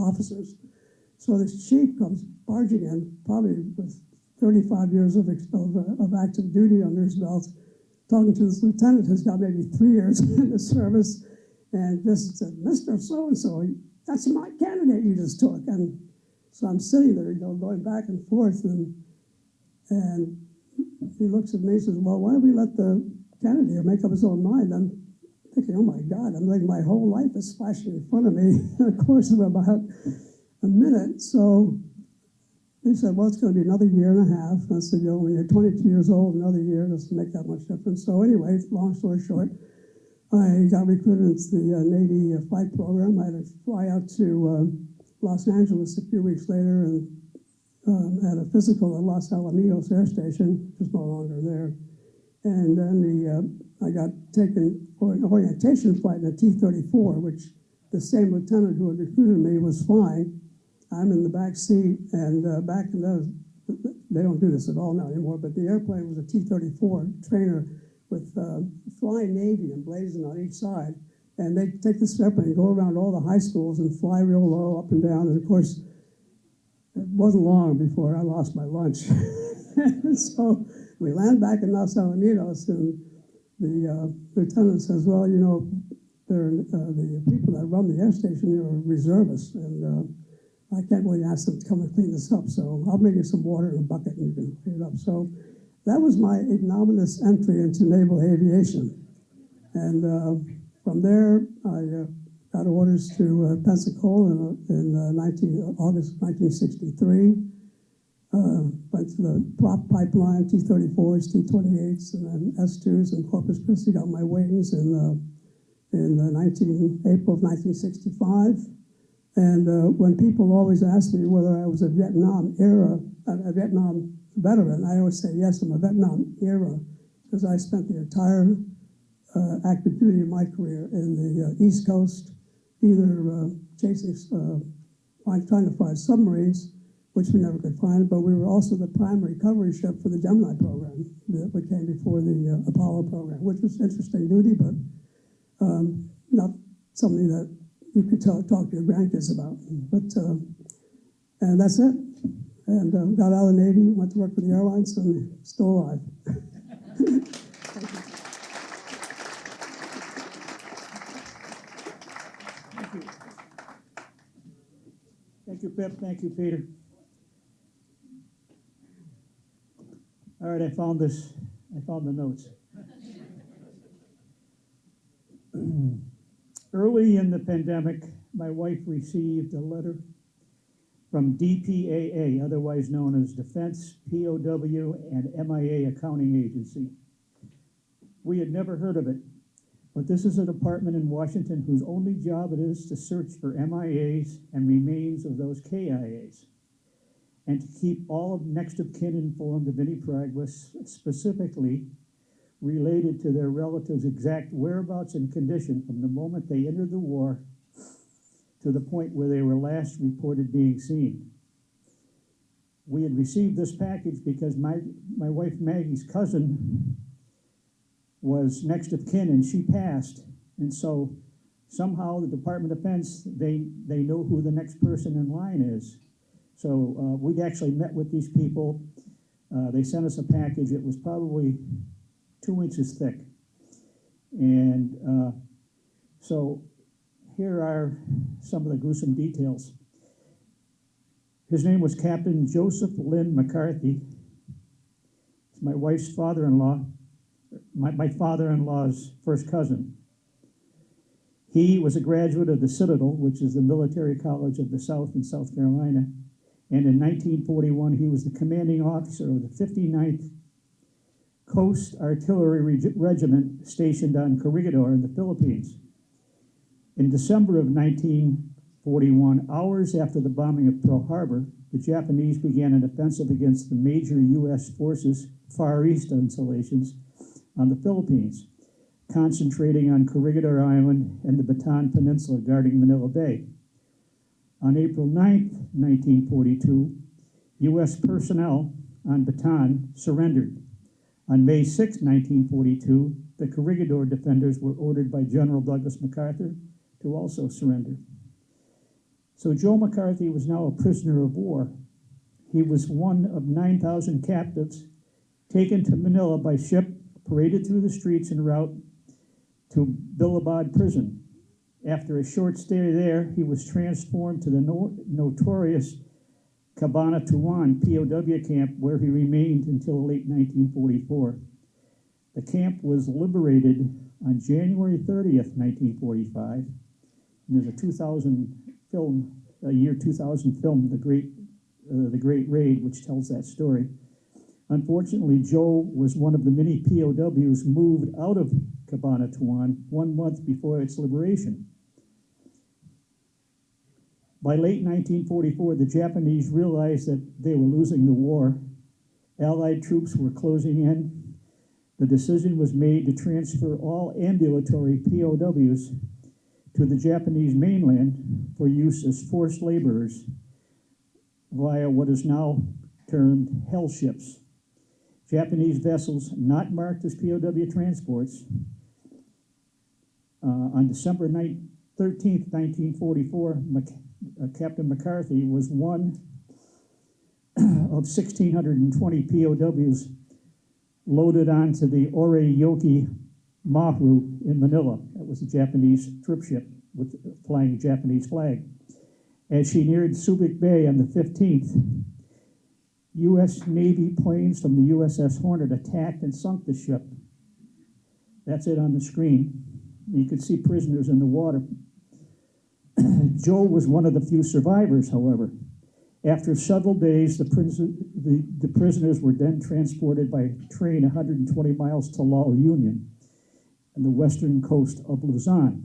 officers. So this chief comes barging in, probably with 35 years of active duty under his belt, talking to this lieutenant who's got maybe 3 years in the service, and just said, Mr. So-and-so, that's my candidate you just took. And so I'm sitting there, going back and forth, and he looks at me and says, well, why don't we let the candidate make up his own mind? I'm thinking, oh my God, I'm like, my whole life is flashing in front of me in the course of about a minute. So he said, well, it's going to be another year and a half. And I said, when you're 22 years old, another year doesn't make that much difference. So anyway, long story short, I got recruited into the Navy flight program. I had to fly out to Los Angeles a few weeks later and had a physical at Los Alamitos Air Station, which is no longer there. And then I got taken for an orientation flight in a T-34, which the same lieutenant who had recruited me was flying. I'm in the back seat, and back in those, they don't do this at all now anymore, but the airplane was a T-34 trainer with flying Navy emblazoned on each side. And they take this airplane and go around all the high schools and fly real low, up and down. And of course, it wasn't long before I lost my lunch. So we land back in Los Alamitos, and the lieutenant says, well, they're the people that run the air station here are reservists, and I can't really ask them to come and clean this up, so I'll make you some water in a bucket and you can clean it up. So that was my ignominious entry into naval aviation. And from there, I got orders to Pensacola in August 1963. Went to the prop pipeline, T-34s, T-28s, and then S-2s, and Corpus Christi got my wings in April of 1965. And when people always ask me whether I was a Vietnam veteran, I always say, yes, I'm a Vietnam era, because I spent the entire active duty of my career in the East Coast, either trying to find submarines, which we never could find, but we were also the prime recovery ship for the Gemini program that came before the Apollo program, which was interesting duty, but not something that you could talk to your grandkids about. But and that's it. And got out of the Navy, went to work for the airlines, and still alive. Thank you. Thank you, Pip. Thank you, Peter. All right, I found this. I found the notes. Early in the pandemic, my wife received a letter from DPAA, otherwise known as Defense, POW, and MIA Accounting Agency. We had never heard of it, but this is a department in Washington whose only job it is to search for MIAs and remains of those KIAs, and to keep all of next of kin informed of any progress specifically related to their relatives' exact whereabouts and condition from the moment they entered the war to the point where they were last reported being seen. We had received this package because my wife Maggie's cousin was next of kin and she passed. And so somehow the Department of Defense, they know who the next person in line is. So we'd actually met with these people. They sent us a package. It was probably 2 inches thick. And so here are some of the gruesome details. His name was Captain Joseph Lynn McCarthy. It's my wife's father-in-law, my father-in-law's first cousin. He was a graduate of the Citadel, which is the military college of the South in South Carolina. And in 1941, he was the commanding officer of the 59th Coast Artillery Regiment stationed on Corregidor in the Philippines. In December of 1941, hours after the bombing of Pearl Harbor, the Japanese began an offensive against the major U.S. forces' Far East installations on the Philippines, concentrating on Corregidor Island and the Bataan Peninsula guarding Manila Bay. On April 9, 1942, U.S. personnel on Bataan surrendered. On May 6, 1942, the Corregidor defenders were ordered by General Douglas MacArthur to also surrender. So Joe McCarthy was now a prisoner of war. He was one of 9,000 captives taken to Manila by ship, paraded through the streets en route to Bilibid prison. After a short stay there, he was transformed to the notorious Cabanatuan POW camp, where he remained until late 1944. The camp was liberated on January 30th, 1945. And there's a 2000 film, a year 2000 film, The Great Raid, which tells that story. Unfortunately, Joe was one of the many POWs moved out of Cabanatuan 1 month before its liberation. By late 1944, the Japanese realized that they were losing the war. Allied troops were closing in. The decision was made to transfer all ambulatory POWs to the Japanese mainland for use as forced laborers via what is now termed hell ships. Japanese vessels not marked as POW transports on December 13th, 1944, Captain McCarthy was one of 1,620 POWs loaded onto the Oreyoki Maru in Manila. That was a Japanese trip ship with flying a Japanese flag. As she neared Subic Bay on the 15th, U.S. Navy planes from the USS Hornet attacked and sunk the ship. That's it on the screen. You could see prisoners in the water. Joe was one of the few survivors, however. After several days, the prisoners were then transported by train 120 miles to La Union on the western coast of Luzon.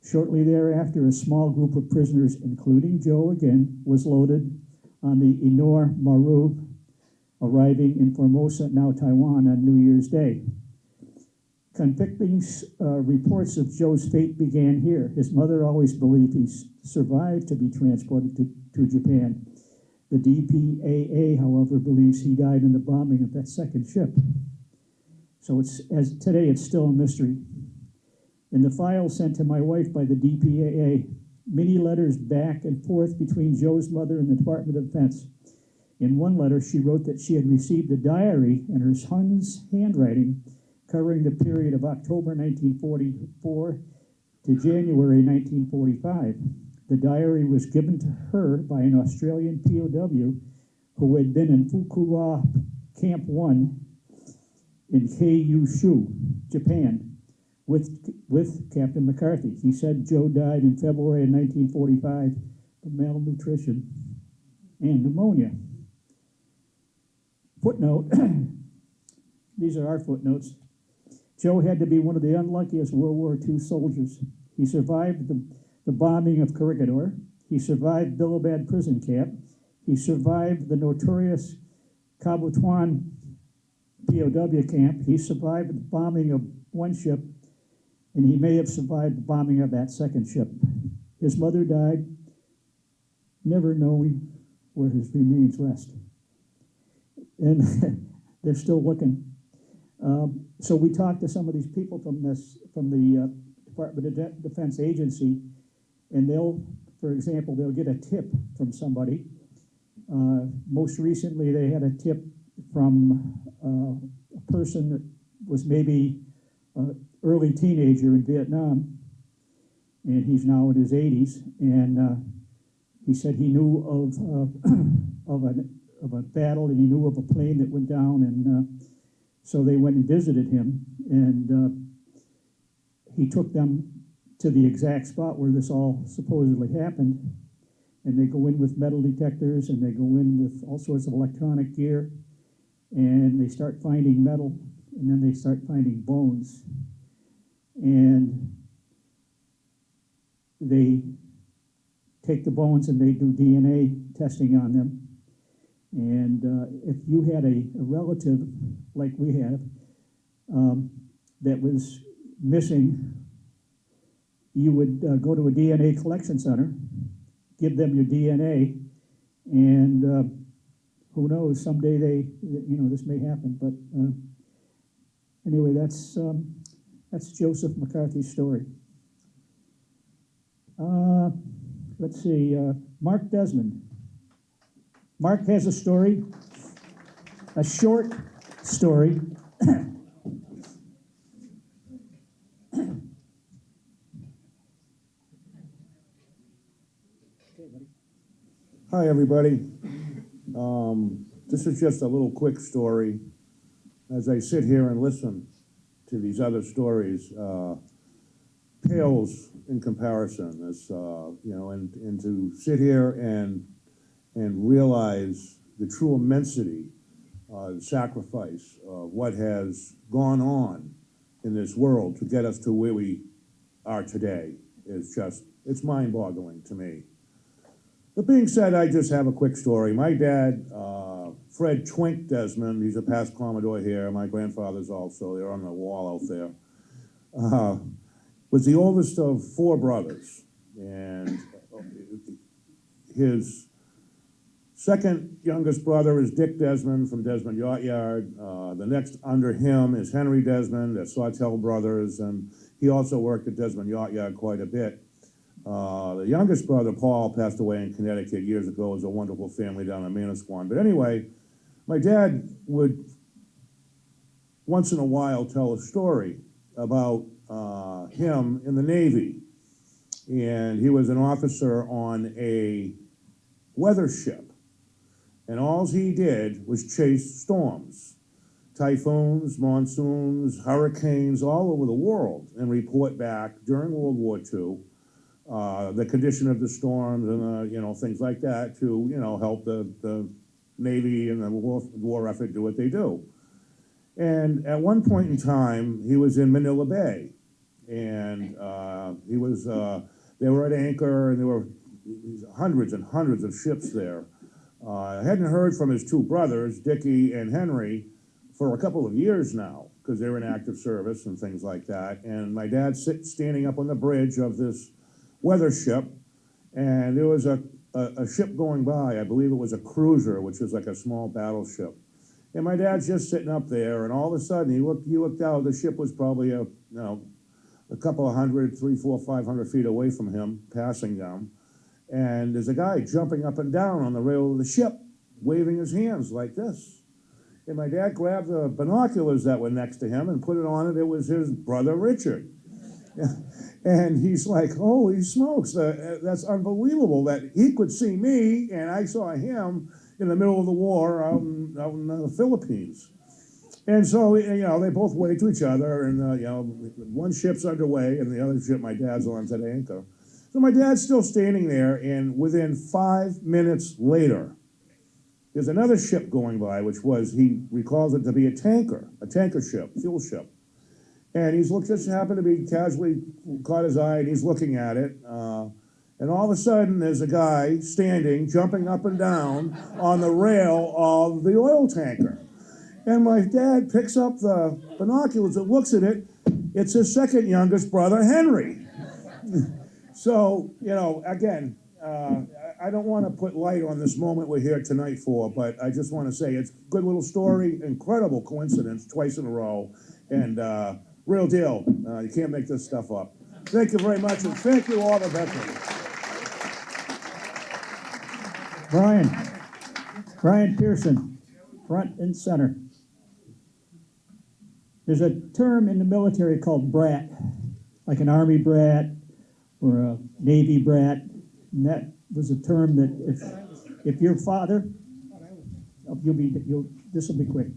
Shortly thereafter, a small group of prisoners, including Joe again, was loaded on the Inor Maru, arriving in Formosa, now Taiwan, on New Year's Day. Conflicting reports of Joe's fate began here. His mother always believed he survived to be transported to Japan. The DPAA, however, believes he died in the bombing of that second ship. So today it's still a mystery. In the file sent to my wife by the DPAA, many letters back and forth between Joe's mother and the Department of Defense. In one letter, she wrote that she had received a diary in her son's handwriting covering the period of October 1944 to January 1945. The diary was given to her by an Australian POW who had been in Fukura Camp 1 in Kyushu, Japan, with Captain McCarthy. He said Joe died in February of 1945 of malnutrition and pneumonia. Footnote, these are our footnotes. Joe had to be one of the unluckiest World War II soldiers. He survived the bombing of Corregidor. He survived Bilibid prison camp. He survived the notorious Cabanatuan POW camp. He survived the bombing of one ship, and he may have survived the bombing of that second ship. His mother died, never knowing where his remains rest. And they're still looking. So we talked to some of these people from the Department of Defense Agency, and for example, they'll get a tip from somebody. Most recently, they had a tip from a person that was maybe an early teenager in Vietnam, and he's now in his 80s, and he said he knew of a battle, and he knew of a plane that went down, and so they went and visited him, and he took them to the exact spot where this all supposedly happened. And they go in with metal detectors, and they go in with all sorts of electronic gear, and they start finding metal, and then they start finding bones. And they take the bones and they do DNA testing on them. And if you had a relative like we have that was missing, you would go to a DNA collection center, give them your DNA, and who knows, someday this may happen. But anyway, that's Joseph McCarthy's story. Let's see, Mark Desmond. Mark has a story, a short story. Hi, everybody. This is just a little quick story. As I sit here and listen to these other stories, pales in comparison. As and to sit here and realize the true immensity, the sacrifice of what has gone on in this world to get us to where we are today is it's mind-boggling to me. That being said, I just have a quick story. My dad, Fred Twink Desmond, he's a past Commodore here. My grandfather's also, they're on the wall out there, was the oldest of 4 brothers. And his second youngest brother is Dick Desmond from Desmond Yacht Yard. The next under him is Henry Desmond at Sawtell Brothers, and he also worked at Desmond Yacht Yard quite a bit. The youngest brother, Paul, passed away in Connecticut years ago. It was a wonderful family down in Manasquan. But anyway, my dad would once in a while tell a story about him in the Navy. And he was an officer on a weather ship. And all he did was chase storms, typhoons, monsoons, hurricanes all over the world, and report back during World War II the condition of the storms and things like that to help the Navy and the war effort do what they do. And at one point in time, he was in Manila Bay, and they were at anchor, and there were hundreds and hundreds of ships there. I hadn't heard from his 2 brothers, Dickie and Henry, for a couple of years now, because they were in active service and things like that. And my dad's standing up on the bridge of this weather ship, and there was a ship going by. I believe it was a cruiser, which was like a small battleship. And my dad's just sitting up there, and all of a sudden he looked out. The ship was probably a couple of hundred, 300, 400, 500 feet away from him, passing them. And there's a guy jumping up and down on the rail of the ship, waving his hands like this. And my dad grabbed the binoculars that were next to him and put it on it. It was his brother Richard. And he's like, holy smokes, that's unbelievable that he could see me and I saw him in the middle of the war out in the Philippines. And so, they both waved to each other, and, one ship's underway and the other ship, my dad's on, at anchor. So my dad's still standing there, and within 5 minutes later, there's another ship going by, which he recalls it to be a tanker ship, fuel ship. And just happened to be casually caught his eye, and he's looking at it. And all of a sudden, there's a guy standing, jumping up and down on the rail of the oil tanker. And my dad picks up the binoculars and looks at it. It's his second youngest brother, Henry. So, again, I don't want to put light on this moment we're here tonight for, but I just want to say it's a good little story, incredible coincidence, twice in a row, and real deal. You can't make this stuff up. Thank you very much, and thank you all the veterans. Brian Pearson, front and center. There's a term in the military called brat, like an Army brat or a Navy brat. And that was a term that if your father, this will be quick.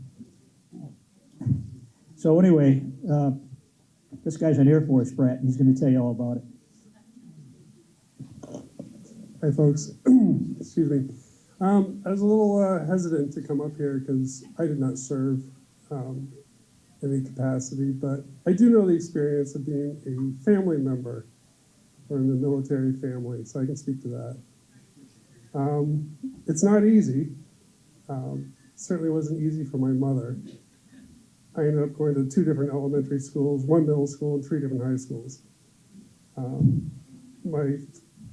So anyway, this guy's an Air Force brat, and he's going to tell you all about it. Hi, folks. Excuse me. I was a little hesitant to come up here because I did not serve in any capacity, but I do know the experience of being a family member or in the military family, so I can speak to that. It's not easy. Certainly wasn't easy for my mother. I ended up going to 2 different elementary schools, 1 middle school, and 3 different high schools. My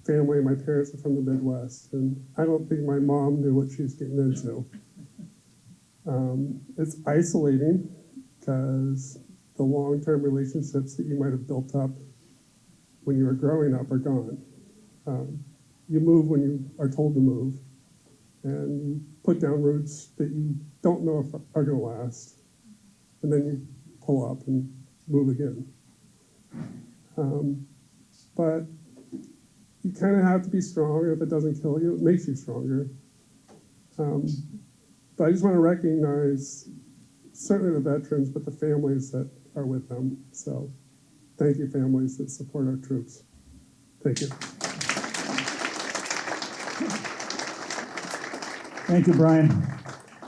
family, my parents are from the Midwest, and I don't think my mom knew what she was getting into. It's isolating because the long-term relationships that you might have built up when you were growing up are gone. You move when you are told to move, and you put down roots that you don't know if are going to last, and then you pull up and move again. But you kind of have to be strong. If it doesn't kill you, it makes you stronger. But I just want to recognize certainly the veterans, but the families that are with them. So thank you, families that support our troops. Thank you. Thank you, Brian.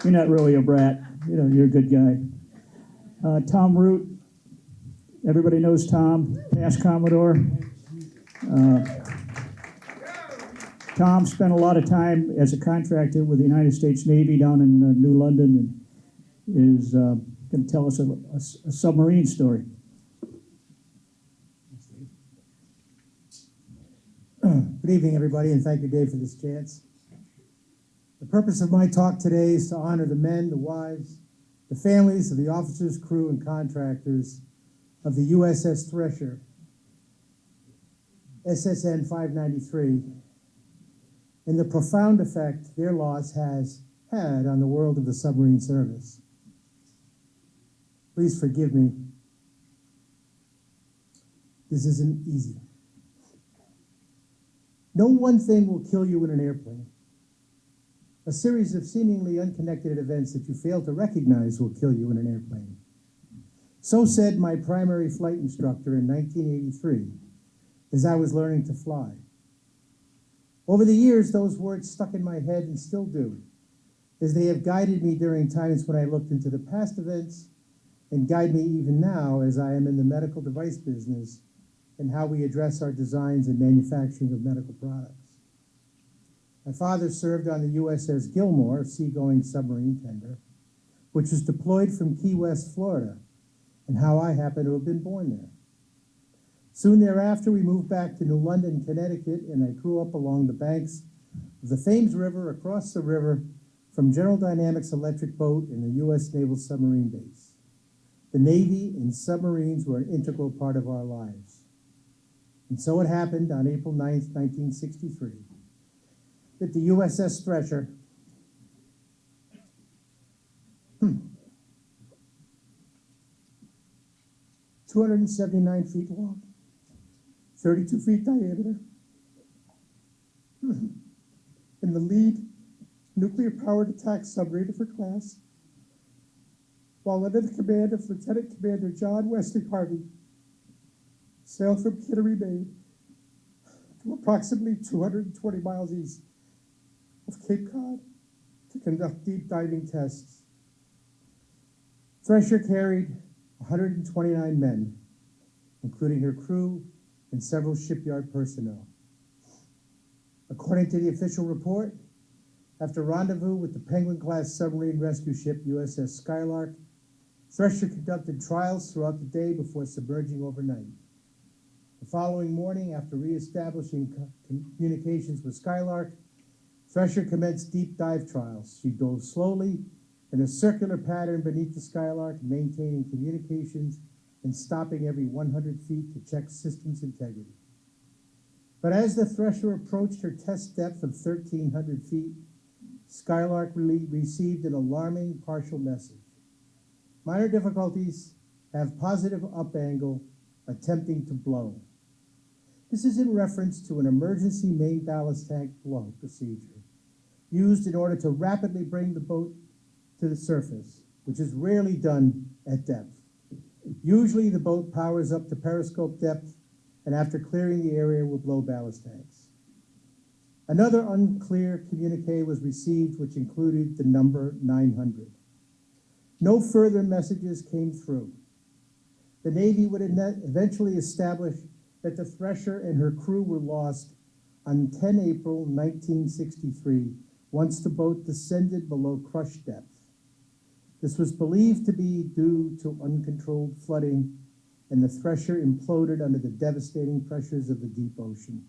You're not really a brat. You know, you're a good guy. Tom Root, everybody knows Tom, past Commodore. Tom spent a lot of time as a contractor with the United States Navy down in New London and is going to tell us a submarine story. Good evening, everybody, and thank you, Dave, for this chance. The purpose of my talk today is to honor the men, the wives, the families of the officers, crew, and contractors of the USS Thresher, SSN 593, and the profound effect their loss has had on the world of the submarine service. Please forgive me. This isn't easy. No one thing will kill you in an airplane. A series of seemingly unconnected events that you fail to recognize will kill you in an airplane. So said my primary flight instructor in 1983 as I was learning to fly. Over the years, those words stuck in my head and still do, as they have guided me during times when I looked into the past events and guide me even now as I am in the medical device business and how we address our designs and manufacturing of medical products. My father served on the USS Gilmore, a seagoing submarine tender, which was deployed from Key West, Florida, and how I happen to have been born there. Soon thereafter, we moved back to New London, Connecticut, and I grew up along the banks of the Thames River, across the river from General Dynamics Electric Boat in the U.S. Naval Submarine Base. The Navy and submarines were an integral part of our lives. And so it happened on April 9th, 1963, that the USS Thresher 279 feet long, 32 feet diameter, in the lead nuclear-powered attack submarine of her class, while under the command of Lieutenant Commander John Wesley Harvey, sailed from Kittery, Maine, to approximately 220 miles east of Cape Cod to conduct deep diving tests. Thresher carried 129 men, including her crew and several shipyard personnel. According to the official report, after rendezvous with the Penguin-class submarine rescue ship USS Skylark, Thresher conducted trials throughout the day before submerging overnight. The following morning, after reestablishing communications with Skylark, Thresher commenced deep dive trials. She dove slowly in a circular pattern beneath the Skylark, maintaining communications and stopping every 100 feet to check systems integrity. But as the Thresher approached her test depth of 1,300 feet, Skylark received an alarming partial message. Minor difficulties, have positive up angle, attempting to blow. This is in reference to an emergency main ballast tank blow procedure used in order to rapidly bring the boat to the surface, which is rarely done at depth. Usually the boat powers up to periscope depth and after clearing the area will blow ballast tanks. Another unclear communique was received, which included the number 900. No further messages came through. The Navy would eventually establish that the Thresher and her crew were lost on 10 April 1963, once the boat descended below crush depth. This was believed to be due to uncontrolled flooding, and the Thresher imploded under the devastating pressures of the deep ocean.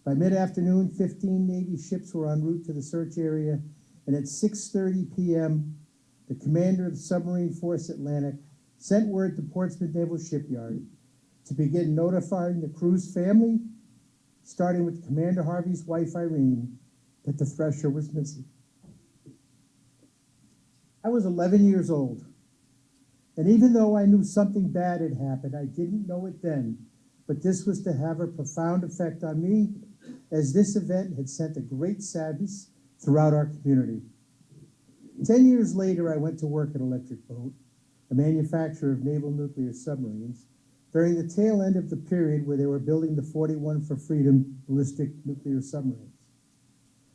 By mid-afternoon, 15 Navy ships were en route to the search area, and at 6:30 p.m., the commander of the Submarine Force Atlantic sent word to Portsmouth Naval Shipyard to begin notifying the crew's family, starting with Commander Harvey's wife, Irene, that the Thresher was missing. I was 11 years old, and even though I knew something bad had happened, I didn't know it then, but this was to have a profound effect on me, as this event had sent a great sadness throughout our community. 10 years later, I went to work at Electric Boat, a manufacturer of naval nuclear submarines, during the tail end of the period where they were building the 41 for Freedom ballistic nuclear submarines.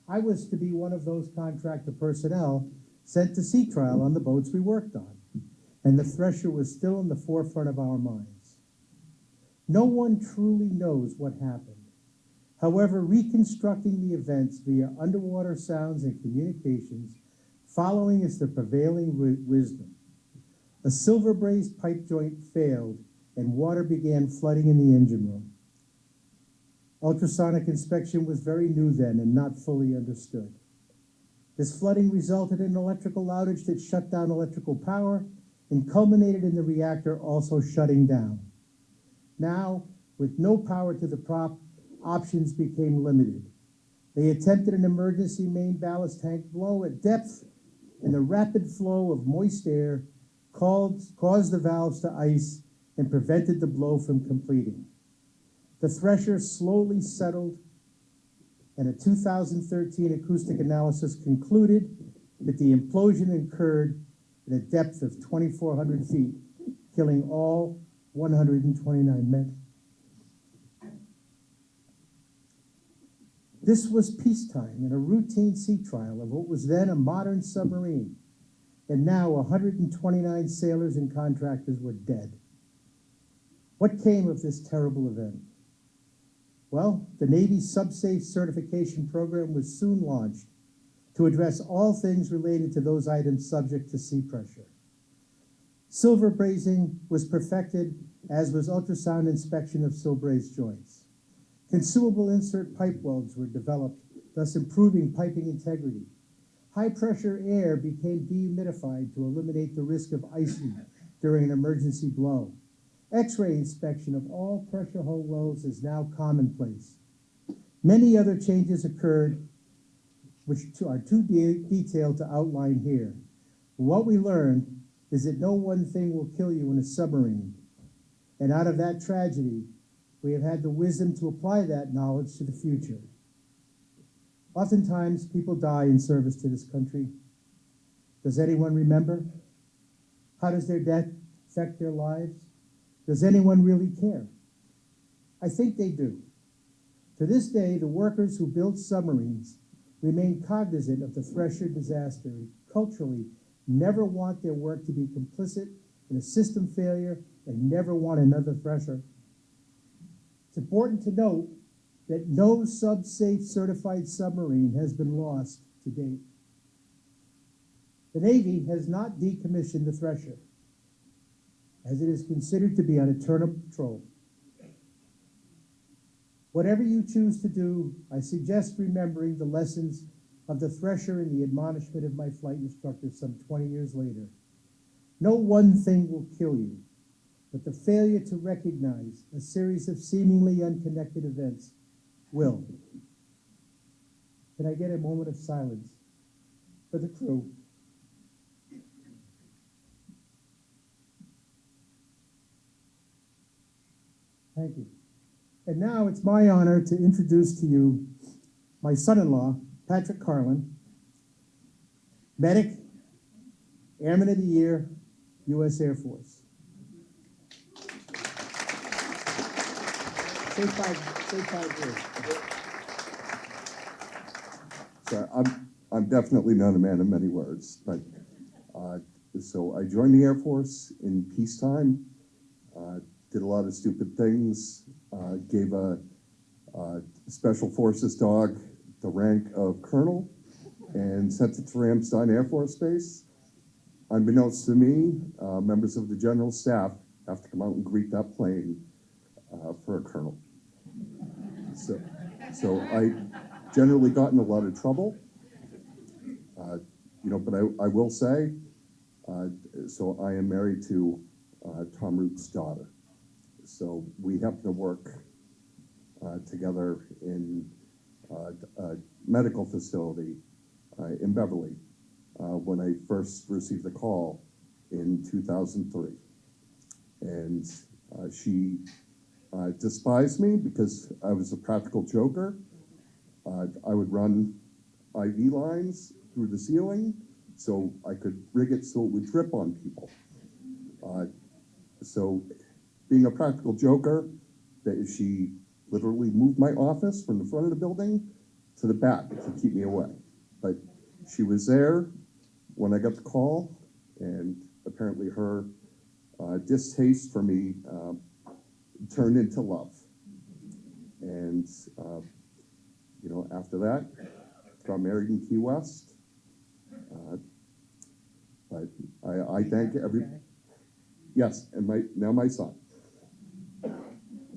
I was to be one of those contractor personnel sent to sea trial on the boats we worked on, and the Thresher was still in the forefront of our minds. No one truly knows what happened. However, reconstructing the events via underwater sounds and communications following is the prevailing wisdom. A silver brazed pipe joint failed and water began flooding in the engine room. Ultrasonic inspection was very new then and not fully understood. This flooding resulted in an electrical outage that shut down electrical power and culminated in the reactor also shutting down. Now, with no power to the prop, options became limited. They attempted an emergency main ballast tank blow at depth, and the rapid flow of moist air caused the valves to ice and prevented the blow from completing. The Thresher slowly settled, and a 2013 acoustic analysis concluded that the implosion occurred at a depth of 2,400 feet, killing all 129 men. This was peacetime in a routine sea trial of what was then a modern submarine, and now 129 sailors and contractors were dead. What came of this terrible event? Well, the Navy's SubSafe certification program was soon launched to address all things related to those items subject to sea pressure. Silver brazing was perfected, as was ultrasound inspection of sill braze joints. Consumable insert pipe welds were developed, thus improving piping integrity. High-pressure air became dehumidified to eliminate the risk of icing during an emergency blow. X-ray inspection of all pressure hull welds is now commonplace. Many other changes occurred, which are too detailed to outline here. What we learned is that no one thing will kill you in a submarine. And out of that tragedy, we have had the wisdom to apply that knowledge to the future. Oftentimes, people die in service to this country. Does anyone remember? How does their death affect their lives? Does anyone really care? I think they do. To this day, the workers who built submarines remain cognizant of the Thresher disaster and culturally never want their work to be complicit in a system failure and never want another Thresher. It's important to note that no SubSafe certified submarine has been lost to date. The Navy has not decommissioned the Thresher, as it is considered to be on eternal patrol. Whatever you choose to do, I suggest remembering the lessons of the Thresher and the admonishment of my flight instructor some 20 years later. No one thing will kill you, but the failure to recognize a series of seemingly unconnected events will. Can I get a moment of silence for the crew? Thank you. And now it's my honor to introduce to you my son-in-law, Patrick Carlin, medic, Airman of the Year, U.S. Air Force. Say five words. So I'm definitely not a man of many words, but so I joined the Air Force in peacetime, did a lot of stupid things, gave a Special Forces dog the rank of colonel, and sent it to Ramstein Air Force Base. Unbeknownst to me, members of the general staff have to come out and greet that plane for a colonel. So I generally got in a lot of trouble, but I will say, so I am married to Tom Root's daughter. So we happen to work together in a medical facility in Beverly when I first received the call in 2003. And she despised me because I was a practical joker. I would run IV lines through the ceiling so I could rig it so it would drip on people. So being a practical joker, that she literally moved my office from the front of the building to the back to keep me away. But she was there when I got the call, and apparently her distaste for me turned into love. And, after that, got married in Key West. But I thank yes, and my son.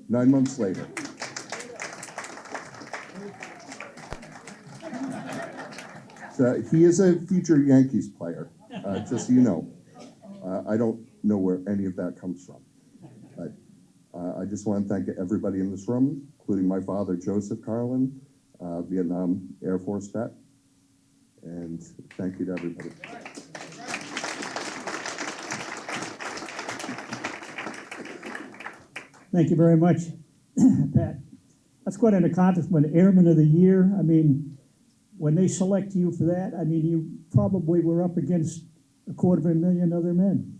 9 months later. So he is a future Yankees player, just so you know. I don't know where any of that comes from. But I just want to thank everybody in this room, including my father, Joseph Carlin, Vietnam Air Force vet. And thank you to everybody. Thank you very much, Pat. That's quite an accomplishment, Airman of the Year. I mean, when they select you for that, I mean, you probably were up against 250,000 other men.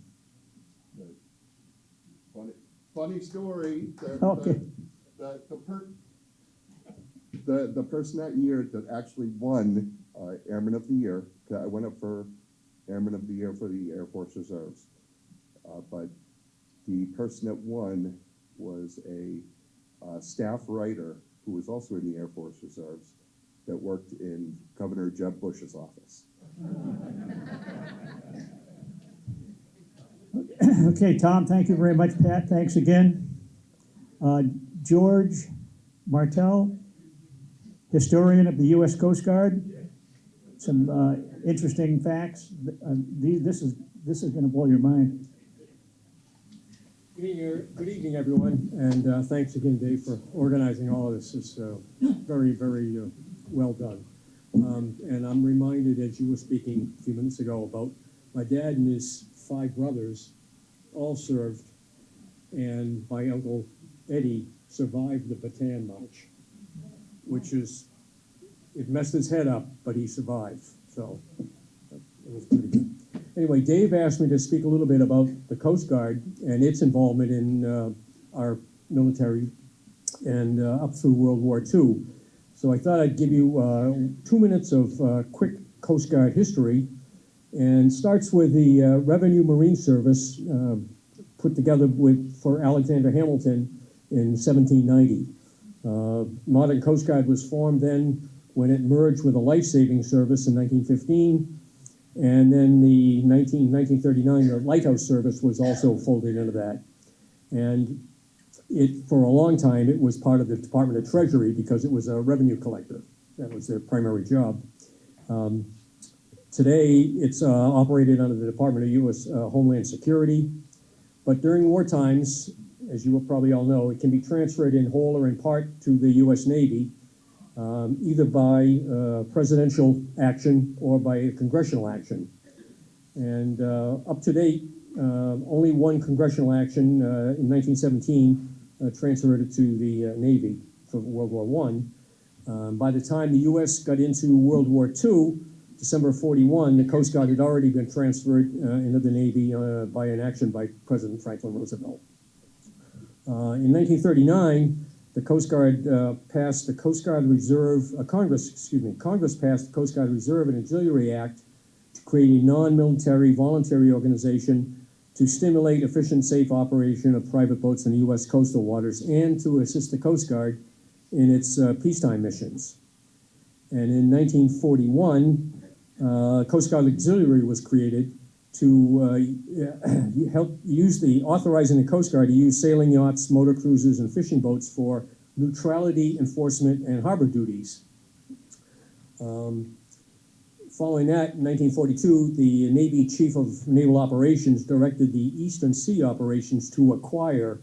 Funny story. Okay. The person that year that actually won Airman of the Year, I went up for Airman of the Year for the Air Force Reserves, but the person that won was a staff writer who was also in the Air Force Reserves that worked in Governor Jeb Bush's office. Okay, Tom, thank you very much. Pat, thanks again. George Martell, historian of the U.S. Coast Guard. Some interesting facts. This is going to blow your mind. Good evening, everyone, and thanks again, Dave, for organizing all of this. It's very, very well done. And I'm reminded, as you were speaking a few minutes ago, about my dad and his 5 brothers all served, and my Uncle Eddie survived the Bataan March, which is, it messed his head up, but he survived, so it was pretty good. Anyway, Dave asked me to speak a little bit about the Coast Guard and its involvement in our military and up through World War II. So I thought I'd give you 2 minutes of quick Coast Guard history, and starts with the Revenue Marine Service put together for Alexander Hamilton in 1790. Modern Coast Guard was formed then when it merged with a life-saving service in 1915. And then the 1939, the Lighthouse Service was also folded into that. And for a long time, it was part of the Department of Treasury because it was a revenue collector. That was their primary job. Today, it's operated under the Department of U.S. Homeland Security. But during war times, as you will probably all know, it can be transferred in whole or in part to the U.S. Navy, either by presidential action or by congressional action. And up to date, only one congressional action in 1917 transferred it to the Navy for World War I. By the time the U.S. got into World War II, December 41, the Coast Guard had already been transferred into the Navy by an action by President Franklin Roosevelt. In 1939, the Coast Guard passed the Coast Guard Reserve, Congress passed the Coast Guard Reserve and Auxiliary Act to create a non-military voluntary organization to stimulate efficient, safe operation of private boats in the U.S. coastal waters and to assist the Coast Guard in its peacetime missions. And in 1941, Coast Guard Auxiliary was created to help authorizing the Coast Guard to use sailing yachts, motor cruisers, and fishing boats for neutrality enforcement and harbor duties. Following that, in 1942, the Navy Chief of Naval Operations directed the Eastern Sea Operations to acquire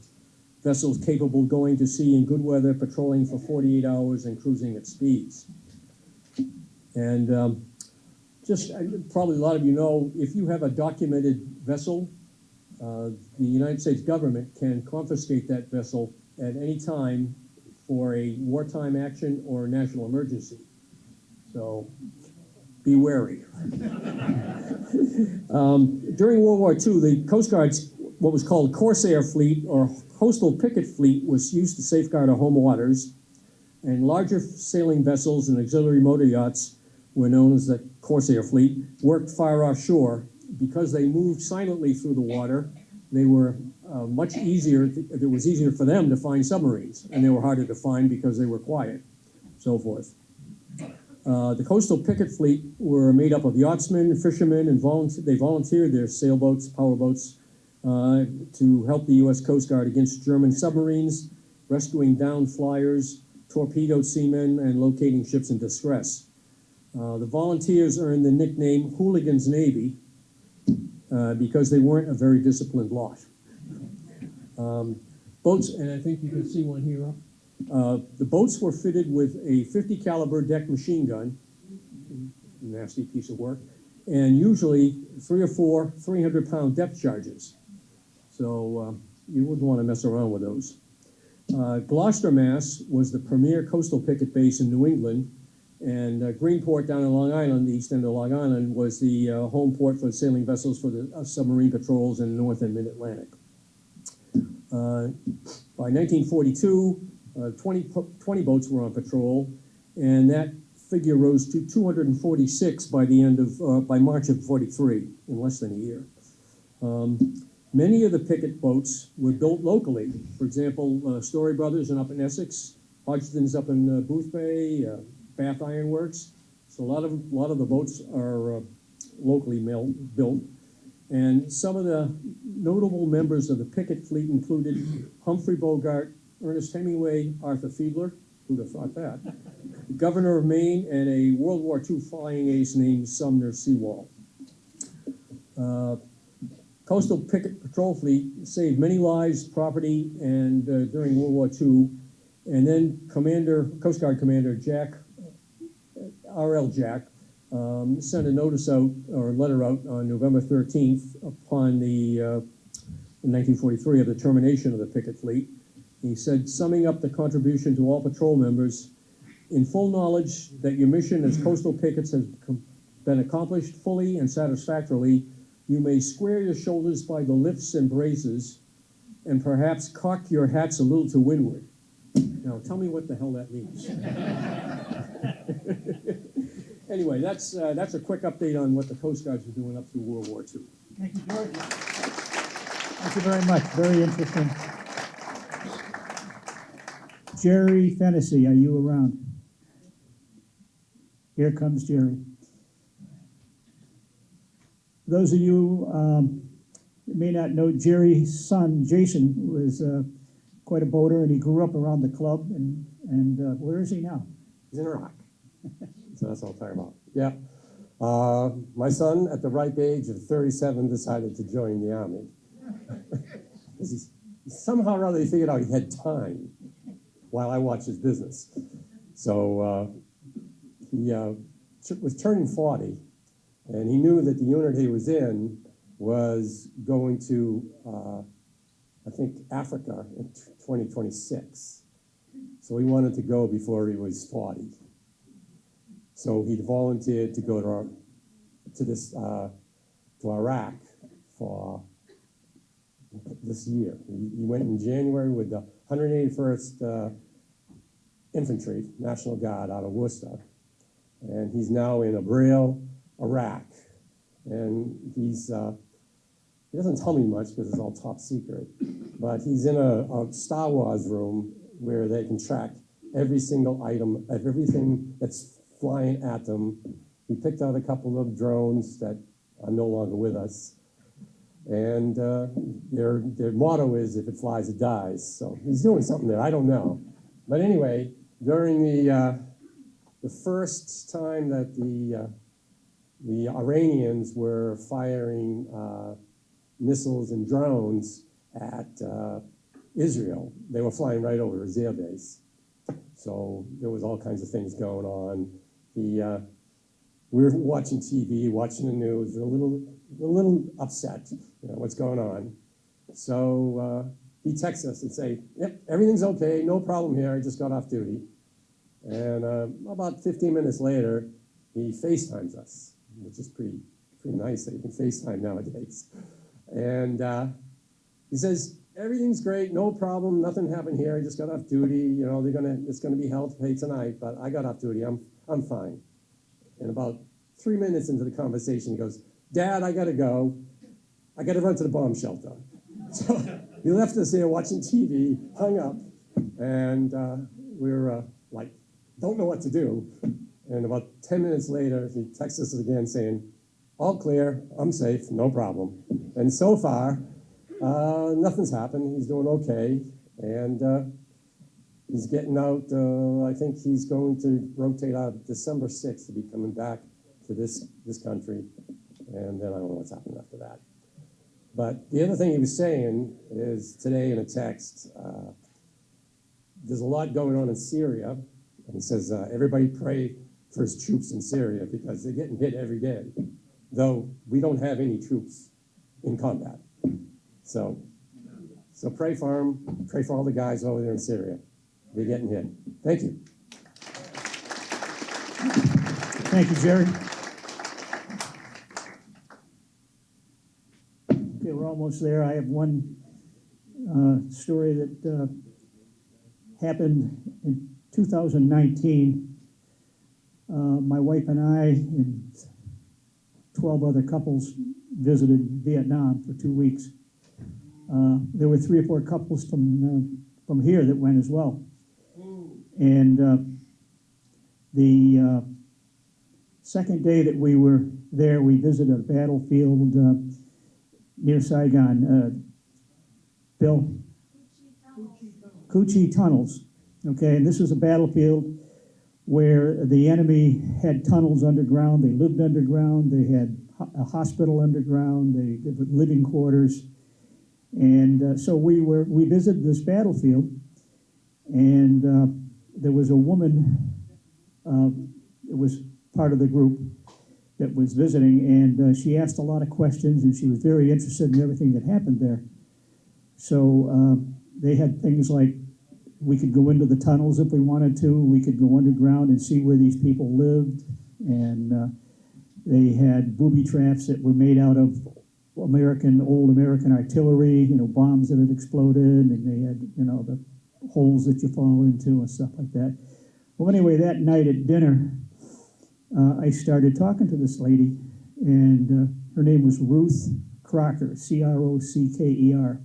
vessels capable of going to sea in good weather, patrolling for 48 hours, and cruising at speeds. And probably a lot of you know, if you have a documented vessel, the United States government can confiscate that vessel at any time for a wartime action or a national emergency. So be wary. During World War II, the Coast Guard's what was called Corsair Fleet or Coastal Picket Fleet was used to safeguard our home waters, and larger sailing vessels and auxiliary motor yachts were known as the Corsair Fleet, worked far offshore. Because they moved silently through the water, they were much easier, it was easier for them to find submarines, and they were harder to find because they were quiet, so forth. The Coastal Picket Fleet were made up of yachtsmen, fishermen, and they volunteered their sailboats, powerboats, to help the U.S. Coast Guard against German submarines, rescuing downed flyers, torpedoed seamen, and locating ships in distress. The volunteers earned the nickname Hooligans Navy because they weren't a very disciplined lot. Boats, and I think you can see one here up. The boats were fitted with a 50 caliber deck machine gun, nasty piece of work, and usually 3 or 4 300-pound depth charges. So you wouldn't want to mess around with those. Gloucester, Mass. Was the premier coastal picket base in New England, and Greenport down in Long Island, the east end of Long Island, was the home port for sailing vessels for the submarine patrols in the North and Mid-Atlantic. By 1942, 20 boats were on patrol, and that figure rose to 246 by the end of by March of '43, in less than a year. Many of the picket boats were built locally. For example, Story Brothers up in Essex, Hodgson's up in Booth Bay, Bath Iron Works. So a lot of the boats are locally built. And some of the notable members of the picket fleet included Humphrey Bogart, Ernest Hemingway, Arthur Fiedler, who'd have thought that, Governor of Maine, and a World War II flying ace named Sumner Seawall. Coastal Picket Patrol Fleet saved many lives, property, and during World War II. And then Coast Guard Commander Jack, R.L. Jack, sent a notice out, or a letter out on November 13th upon the, in 1943, of the termination of the picket fleet. He said, summing up the contribution to all patrol members, in full knowledge that your mission as coastal pickets has been accomplished fully and satisfactorily, you may square your shoulders by the lifts and braces, and perhaps cock your hats a little to windward. Now, tell me what the hell that means. Anyway, that's a quick update on what the Coast Guards were doing up through World War II. Thank you, George. Thank you very much. Very interesting. Jerry Fennessy, are you around? Here comes Jerry. Those of you that may not know, Jerry's son, Jason, was quite a boater, and he grew up around the club. And where is he now? He's in Iraq. So that's what I'm talking about. Yeah. My son, at the ripe age of 37, decided to join the Army. Somehow or other, he figured out he had time while I watched his business. So he was turning 40, and he knew that the unit he was in was going to, I think, Africa in 2026. So he wanted to go before he was 40. So he volunteered to go to Iraq for this year. He went in January with the 181st infantry, National Guard out of Worcester. And he's now in Abril, Iraq. And he doesn't tell me much because it's all top secret, but he's in a Star Wars room where they can track every single item of everything that's flying at them. He picked out a couple of drones that are no longer with us. And their motto is, if it flies, it dies. So he's doing something there, I don't know. But anyway, during the first time that the Iranians were firing missiles and drones at Israel, they were flying right over his air base. So there was all kinds of things going on. We were watching TV, watching the news, a little upset, what's going on. So he texts us and say, yep, everything's okay, no problem here, I just got off duty. And about 15 minutes later, he FaceTimes us, which is pretty nice that you can FaceTime nowadays. And he says, everything's great, no problem, nothing happened here, I just got off duty, it's gonna be hell to pay tonight, but I got off duty, I'm fine. And about 3 minutes into the conversation, he goes, Dad, I gotta go. I gotta run to the bomb shelter. So he left us there watching TV, hung up, and we're like, don't know what to do. And about 10 minutes later, he texts us again saying, all clear, I'm safe, no problem. And so far, nothing's happened. He's doing okay. And he's getting out, I think he's going to rotate out December 6th to be coming back to this country. And then I don't know what's happening after that. But the other thing he was saying is today in a text, there's a lot going on in Syria. And he says, everybody pray for his troops in Syria because they're getting hit every day, though we don't have any troops in combat. So pray for him, pray for all the guys over there in Syria. They're getting hit. Thank you. Thank you, Jerry. Okay, we're almost there. I have one story that happened in 2019. My wife and I and 12 other couples visited Vietnam for 2 weeks. There were 3 or 4 couples from here that went as well. And the second day that we were there, we visited a battlefield near Saigon. Bill? Cu Chi Tunnels. Okay, and this was a battlefield where the enemy had tunnels underground. They lived underground. They had a hospital underground. They had living quarters. And so we visited this battlefield, and there was a woman that was part of the group that was visiting, and she asked a lot of questions, and she was very interested in everything that happened there. So they had things like, we could go into the tunnels if we wanted to. We could go underground and see where these people lived. And they had booby traps that were made out of old American artillery, bombs that had exploded. And they had, the holes that you fall into and stuff like that. Well, anyway, that night at dinner, I started talking to this lady. And her name was Ruth Crocker, Crocker.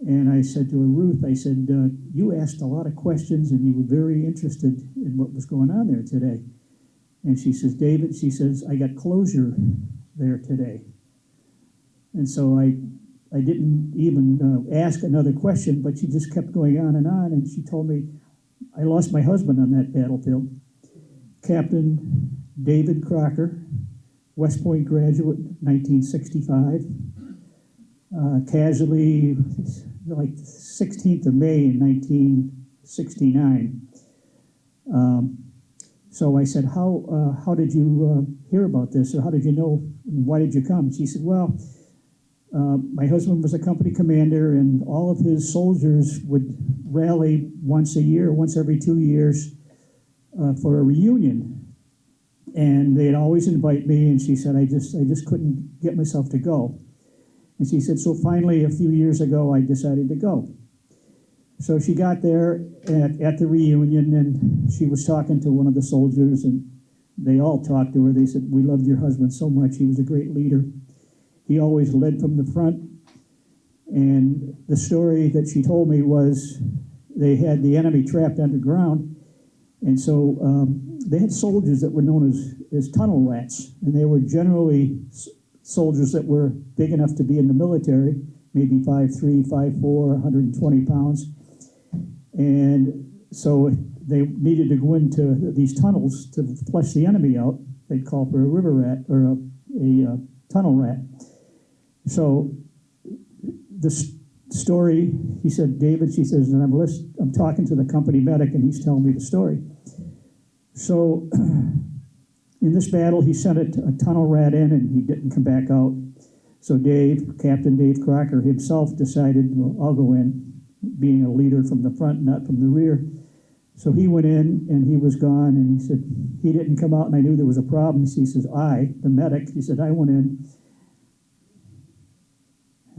And I said to her, Ruth, I said, you asked a lot of questions and you were very interested in what was going on there today. And she says, David, she says, I got closure there today. And so I didn't even ask another question, but she just kept going on. And she told me, I lost my husband on that battlefield. Captain David Crocker, West Point graduate, 1965. Casualty like 16th of May in 1969. So I said, how did you hear about this, or how did you know, why did you come? She said, well, my husband was a company commander, and all of his soldiers would rally once a year, once every 2 years, for a reunion. And they'd always invite me, and she said, I just couldn't get myself to go. And she said, so finally, a few years ago, I decided to go. So she got there at the reunion, and she was talking to one of the soldiers, and they all talked to her. They said, "We loved your husband so much. He was a great leader. He always led from the front." And the story that she told me was they had the enemy trapped underground, and so they had soldiers that were known as tunnel rats, and they were generally soldiers that were big enough to be in the military, maybe 5'3", 5'4", 120 pounds. And so they needed to go into these tunnels to flush the enemy out. They'd call for a river rat or a tunnel rat. So the story, he said, David, she says, and I'm talking to the company medic, and he's telling me the story. So in this battle, he sent a tunnel rat in, and he didn't come back out. So Captain Dave Crocker himself decided, well, I'll go in, being a leader from the front, not from the rear. So he went in, and he was gone, and he said, he didn't come out, and I knew there was a problem. He says, the medic, he said, I went in,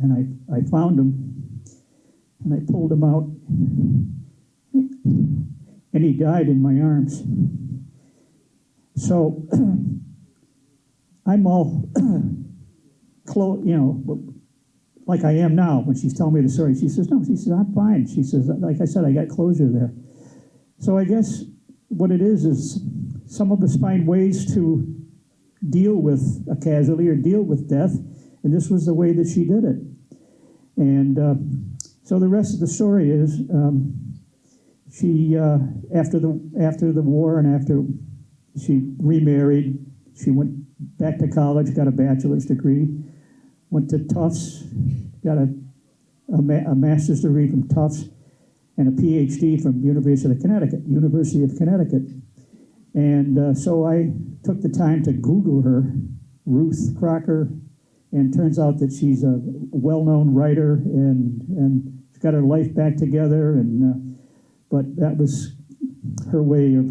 and I found him, and I pulled him out, and he died in my arms. So I'm all like I am now when she's telling me the story. She says, no, she says, I'm fine. She says, like I said, I got closure there. So I guess what it is some of us find ways to deal with a casualty or deal with death, and this was the way that she did it. And so the rest of the story is she, after the war and after she remarried, she went back to college, got a bachelor's degree, went to Tufts, got a master's degree from Tufts, and a PhD from University of Connecticut. And so I took the time to Google her, Ruth Crocker, and turns out that she's a well-known writer and she's got her life back together. And but that was her way of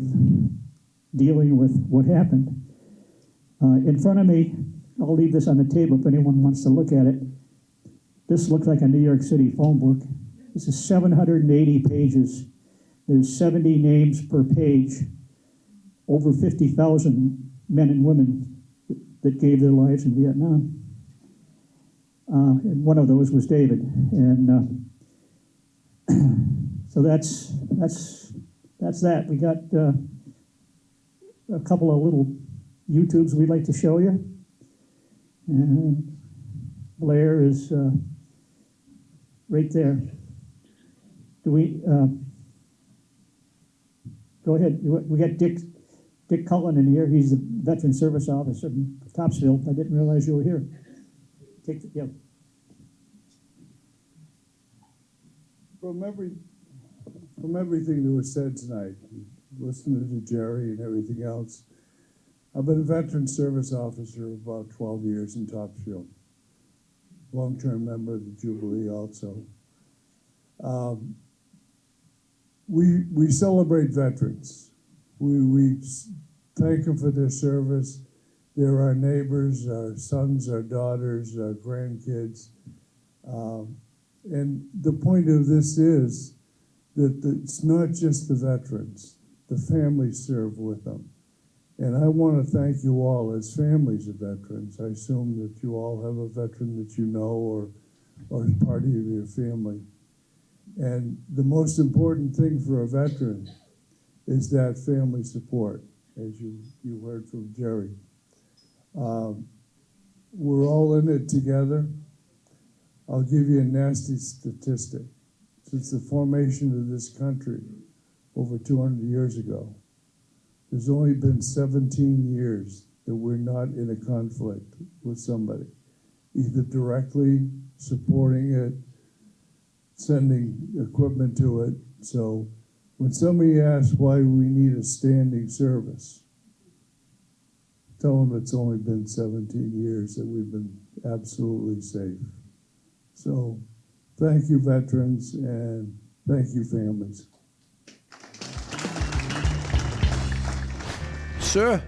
dealing with what happened. In front of me, I'll leave this on the table if anyone wants to look at it. This looks like a New York City phone book. This is 780 pages. There's 70 names per page. Over 50,000 men and women that gave their lives in Vietnam. And one of those was David. And so that's that. We got a couple of little YouTubes we'd like to show you. And Blair is right there. Do we go ahead? We got Dick Cullen in here. He's the Veteran Service Officer in Topsfield. I didn't realize you were here. From everything that was said tonight, listening to Jerry and everything else, I've been a Veteran Service Officer about 12 years in Topsfield. Long-term member of the Jubilee also. We celebrate veterans. We thank them for their service. They're our neighbors, our sons, our daughters, our grandkids. And the point of this is that it's not just the veterans. The families serve with them. And I want to thank you all as families of veterans. I assume that you all have a veteran that you know or is part of your family. And the most important thing for a veteran is that family support, as you heard from Jerry. We're all in it together. I'll give you a nasty statistic. Since the formation of this country over 200 years ago, there's only been 17 years that we're not in a conflict with somebody, either directly supporting it, sending equipment to it. So when somebody asks why we need a standing service, tell them it's only been 17 years that we've been absolutely safe. So thank you, veterans, and thank you, families. Sir,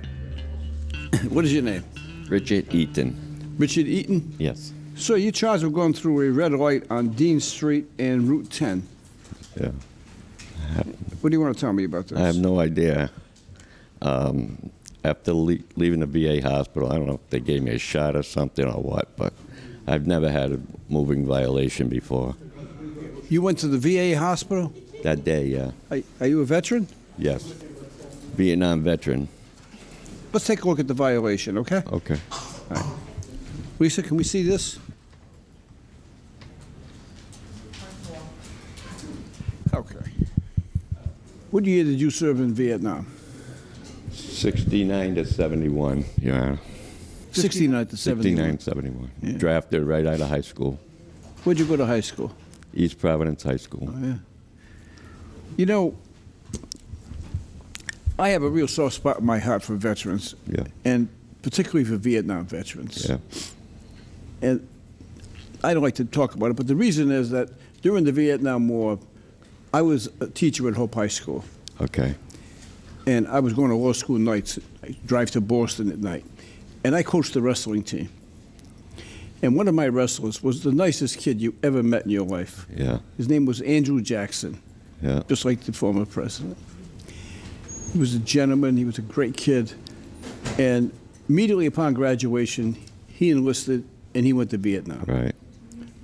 what is your name? Richard Eaton. Richard Eaton? Yes. Sir, you're charged with going through a red light on Dean Street and Route 10. Yeah. What do you want to tell me about this? I have no idea. After leaving the VA hospital, I don't know if they gave me a shot or something or what, but I've never had a moving violation before. You went to the VA hospital? That day, yeah. Are you a veteran? Yes. Vietnam veteran. Let's take a look at the violation, okay? Okay. All right. Lisa, can we see this? Okay. What year did you serve in Vietnam? 69 to 71, yeah. 69 to 71. 69, 71. Yeah. Drafted right out of high school. Where'd you go to high school? East Providence High School. Oh, yeah. You know, I have a real soft spot in my heart for veterans. Yeah. And particularly for Vietnam veterans. Yeah. And I don't like to talk about it, but the reason is that during the Vietnam War, I was a teacher at Hope High School. Okay. And I was going to law school nights. I drive to Boston at night. And I coached the wrestling team. And one of my wrestlers was the nicest kid you ever met in your life. Yeah. His name was Andrew Jackson. Yeah. Just like the former president. He was a gentleman. He was a great kid. And immediately upon graduation, he enlisted and he went to Vietnam. Right.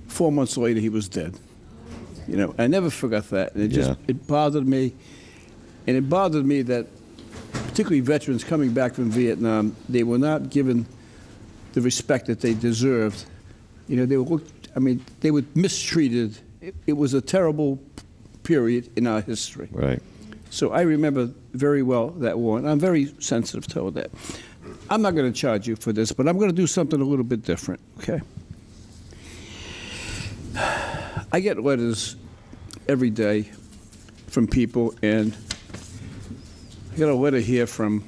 4 months later, he was dead. You know, I never forgot that. And it bothered me. And it bothered me that particularly veterans coming back from Vietnam, they were not given the respect that they deserved. You know, they were mistreated. It was a terrible period in our history. Right. So I remember very well that war, and I'm very sensitive to that. I'm not going to charge you for this, but I'm going to do something a little bit different, okay? I get letters every day from people, and I got a letter here from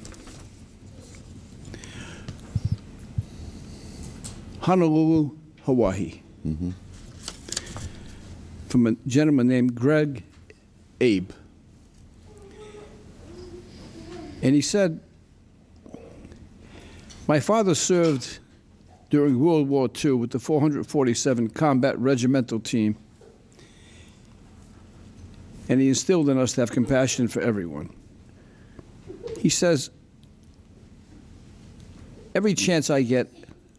Honolulu, Hawaii, from a gentleman named Greg Abe. And he said, my father served during World War II with the 447 Combat Regimental Team, and he instilled in us to have compassion for everyone. He says, every chance I get,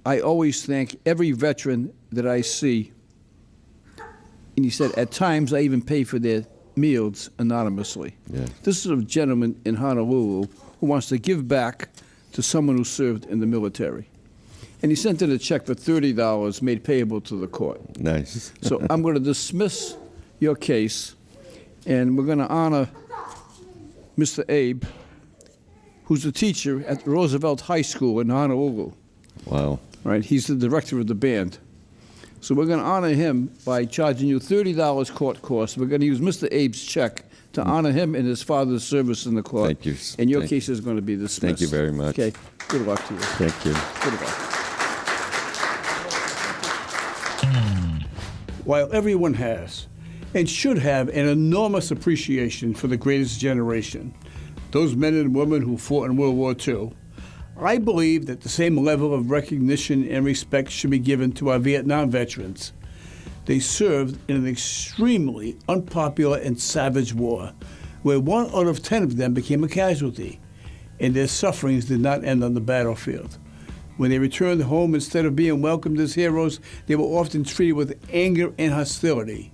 I always thank every veteran that I see. And he said, at times I even pay for their meals anonymously. Yeah. This is a gentleman in Honolulu who wants to give back to someone who served in the military. And he sent in a check for $30 made payable to the court. Nice. So I'm going to dismiss your case, and we're going to honor Mr. Abe, who's a teacher at Roosevelt High School in Honolulu. Wow. Right? He's the director of the band. So we're going to honor him by charging you $30 court costs. We're going to use Mr. Abe's check to honor him and his father's service in the court. Thank you. And your case is going to be dismissed. Thank you very much. Okay. Good luck to you. Thank you. Good luck. While everyone has and should have an enormous appreciation for the greatest generation, those men and women who fought in World War II, I believe that the same level of recognition and respect should be given to our Vietnam veterans. They served in an extremely unpopular and savage war, where 1 out of 10 of them became a casualty, and their sufferings did not end on the battlefield. When they returned home, instead of being welcomed as heroes, they were often treated with anger and hostility.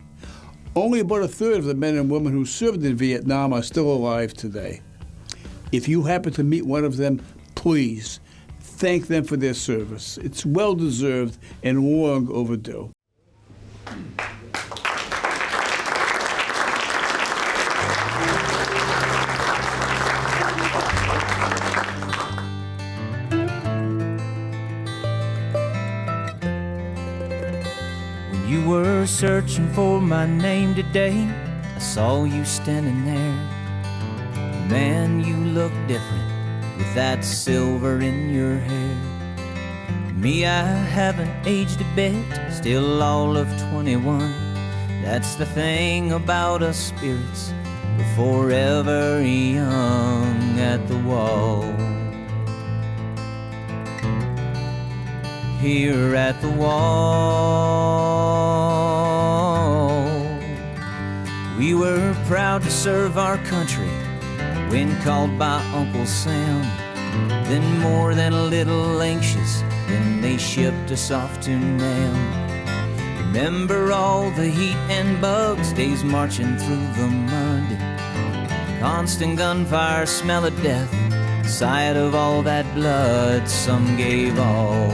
Only about a third of the men and women who served in Vietnam are still alive today. If you happen to meet one of them, please thank them for their service. It's well-deserved and long overdue. When you were searching for my name today, I saw you standing there. Man, you look different with that silver in your hair. Me, I haven't aged a bit, still all of 21. That's the thing about us spirits, we're forever young at the wall. Here at the wall, we were proud to serve our country when called by Uncle Sam. Then more than a little anxious when they shipped us off to Nam. Remember all the heat and bugs, days marching through the mud, constant gunfire, smell of death, sight of all that blood. Some gave all.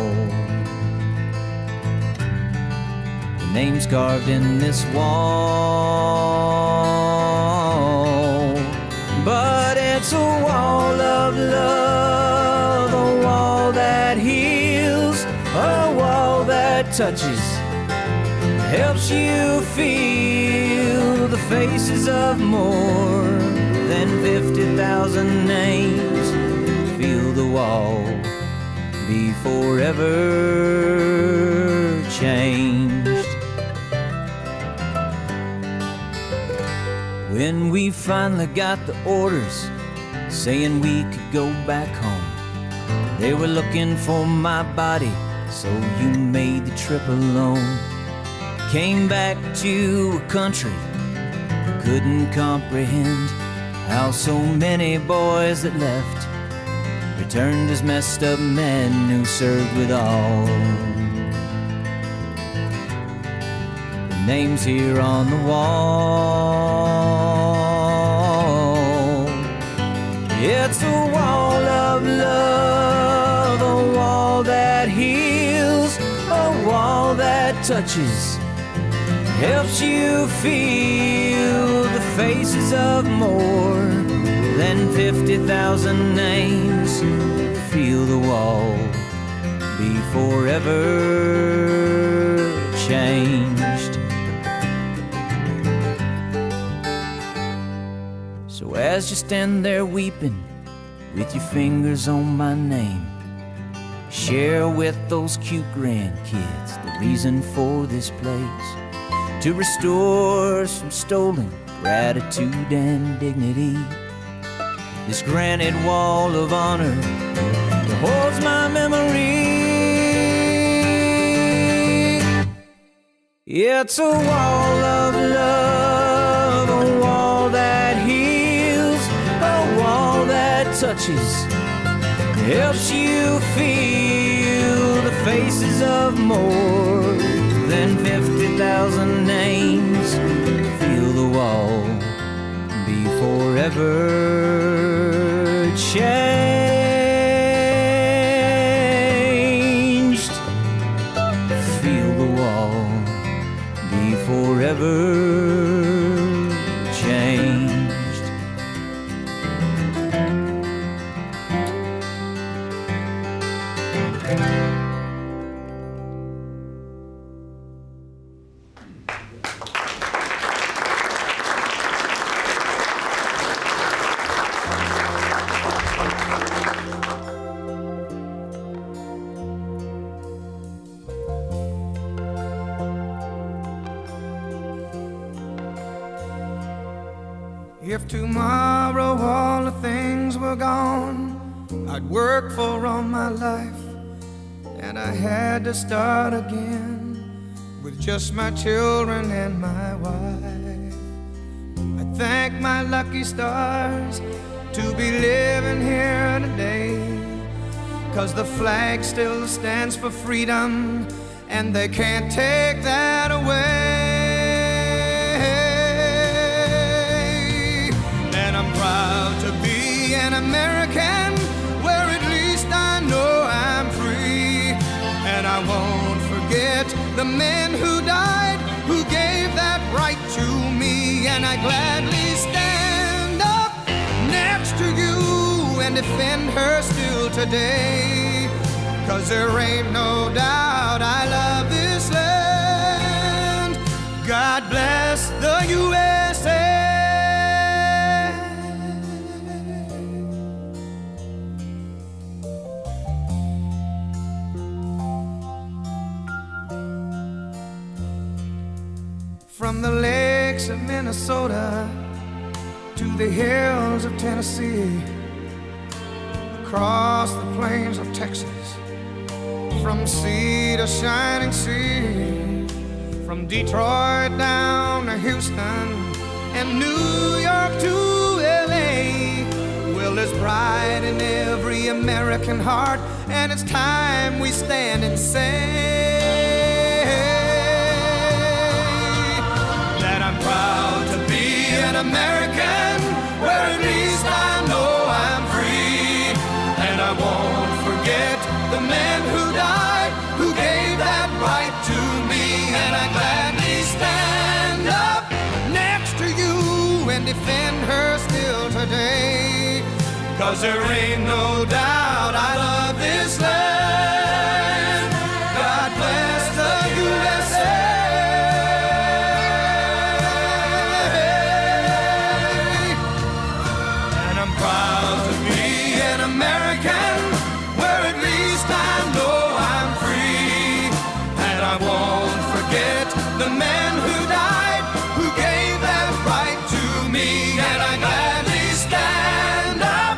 The names carved in this wall, but it's a wall of love, a wall that heals, a wall that touches, helps you feel the faces of more than 50,000 names. Feel the wall be forever changed. When we finally got the orders saying we could go back home, they were looking for my body, so you made the trip alone. Came back to a country that couldn't comprehend how so many boys that left returned as messed up men who served with all. The names here on the wall, it's a wall of love, a wall that heals, a wall that touches, helps you feel the faces of more than 50,000 names. Feel the wall be forever changed. So as you stand there weeping with your fingers on my name, share with those cute grandkids the reason for this place, to restore some stolen gratitude and dignity. This granite wall of honor that holds my memory. It's a wall of love, a wall that heals, a wall that touches, helps you feel the faces of more than 50,000 names. Feel the wall be forever changed. Feel the wall be forever changed. If tomorrow all the things were gone I'd worked for all my life, and I had to start again with just my children and my wife. I thank my lucky stars to be living here today, 'cause the flag still stands for freedom, and they can't take that away. And I'm proud to be an American, where at least I know I'm free. And I won't forget the men who died, who gave that right to me. And I gladly stand up next to you and defend her still today, 'cause there ain't no doubt I love this land. God bless the USA. From the lakes of Minnesota to the hills of Tennessee, across the plains of Texas, from sea to shining sea, from Detroit down to Houston, and New York to LA. Well, there's pride in every American heart, and it's time we stand and say that I'm proud to be an American, where at least I know I'm free. And I won't forget the men who died, who gave that right to me. And I gladly stand up next to you and defend her still today. 'Cause there ain't no doubt I love this land. God bless the USA. And I'm proud to be an American, where at least I know I'm free. And I won't forget the men who died, who gave that right to me. And I gladly stand up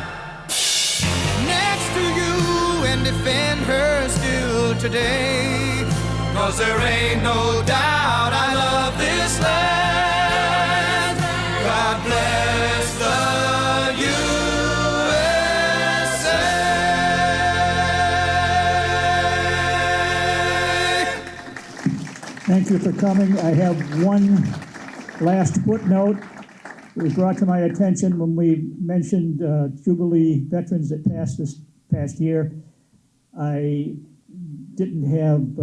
next to you and defend her still today. 'Cause there ain't no doubt I love this land. God bless the USA. Thank you for coming. I have one last footnote. It was brought to my attention when we mentioned Jubilee veterans that passed this past year. I didn't have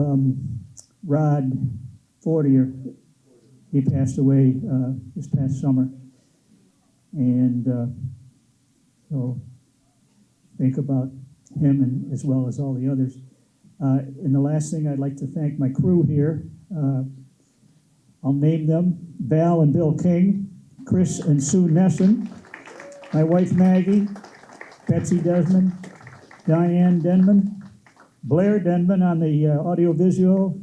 Rod Fortier. He passed away this past summer. And so think about him and as well as all the others. And the last thing, I'd like to thank my crew here. I'll name them: Val and Bill King, Chris and Sue Nesson, my wife Maggie, Betsy Desmond, Diane Denman, Blair Denman on the audiovisual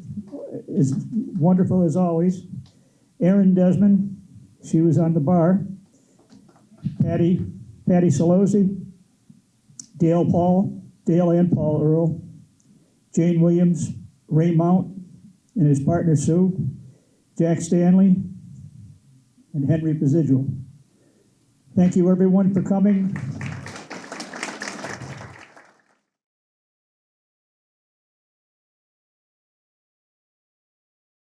is wonderful as always, Erin Desmond, she was on the bar, Patty Solozzi, Dale and Paul Earl, Jane Williams, Ray Mount and his partner Sue, Jack Stanley, and Henry Residual. Thank you everyone for coming.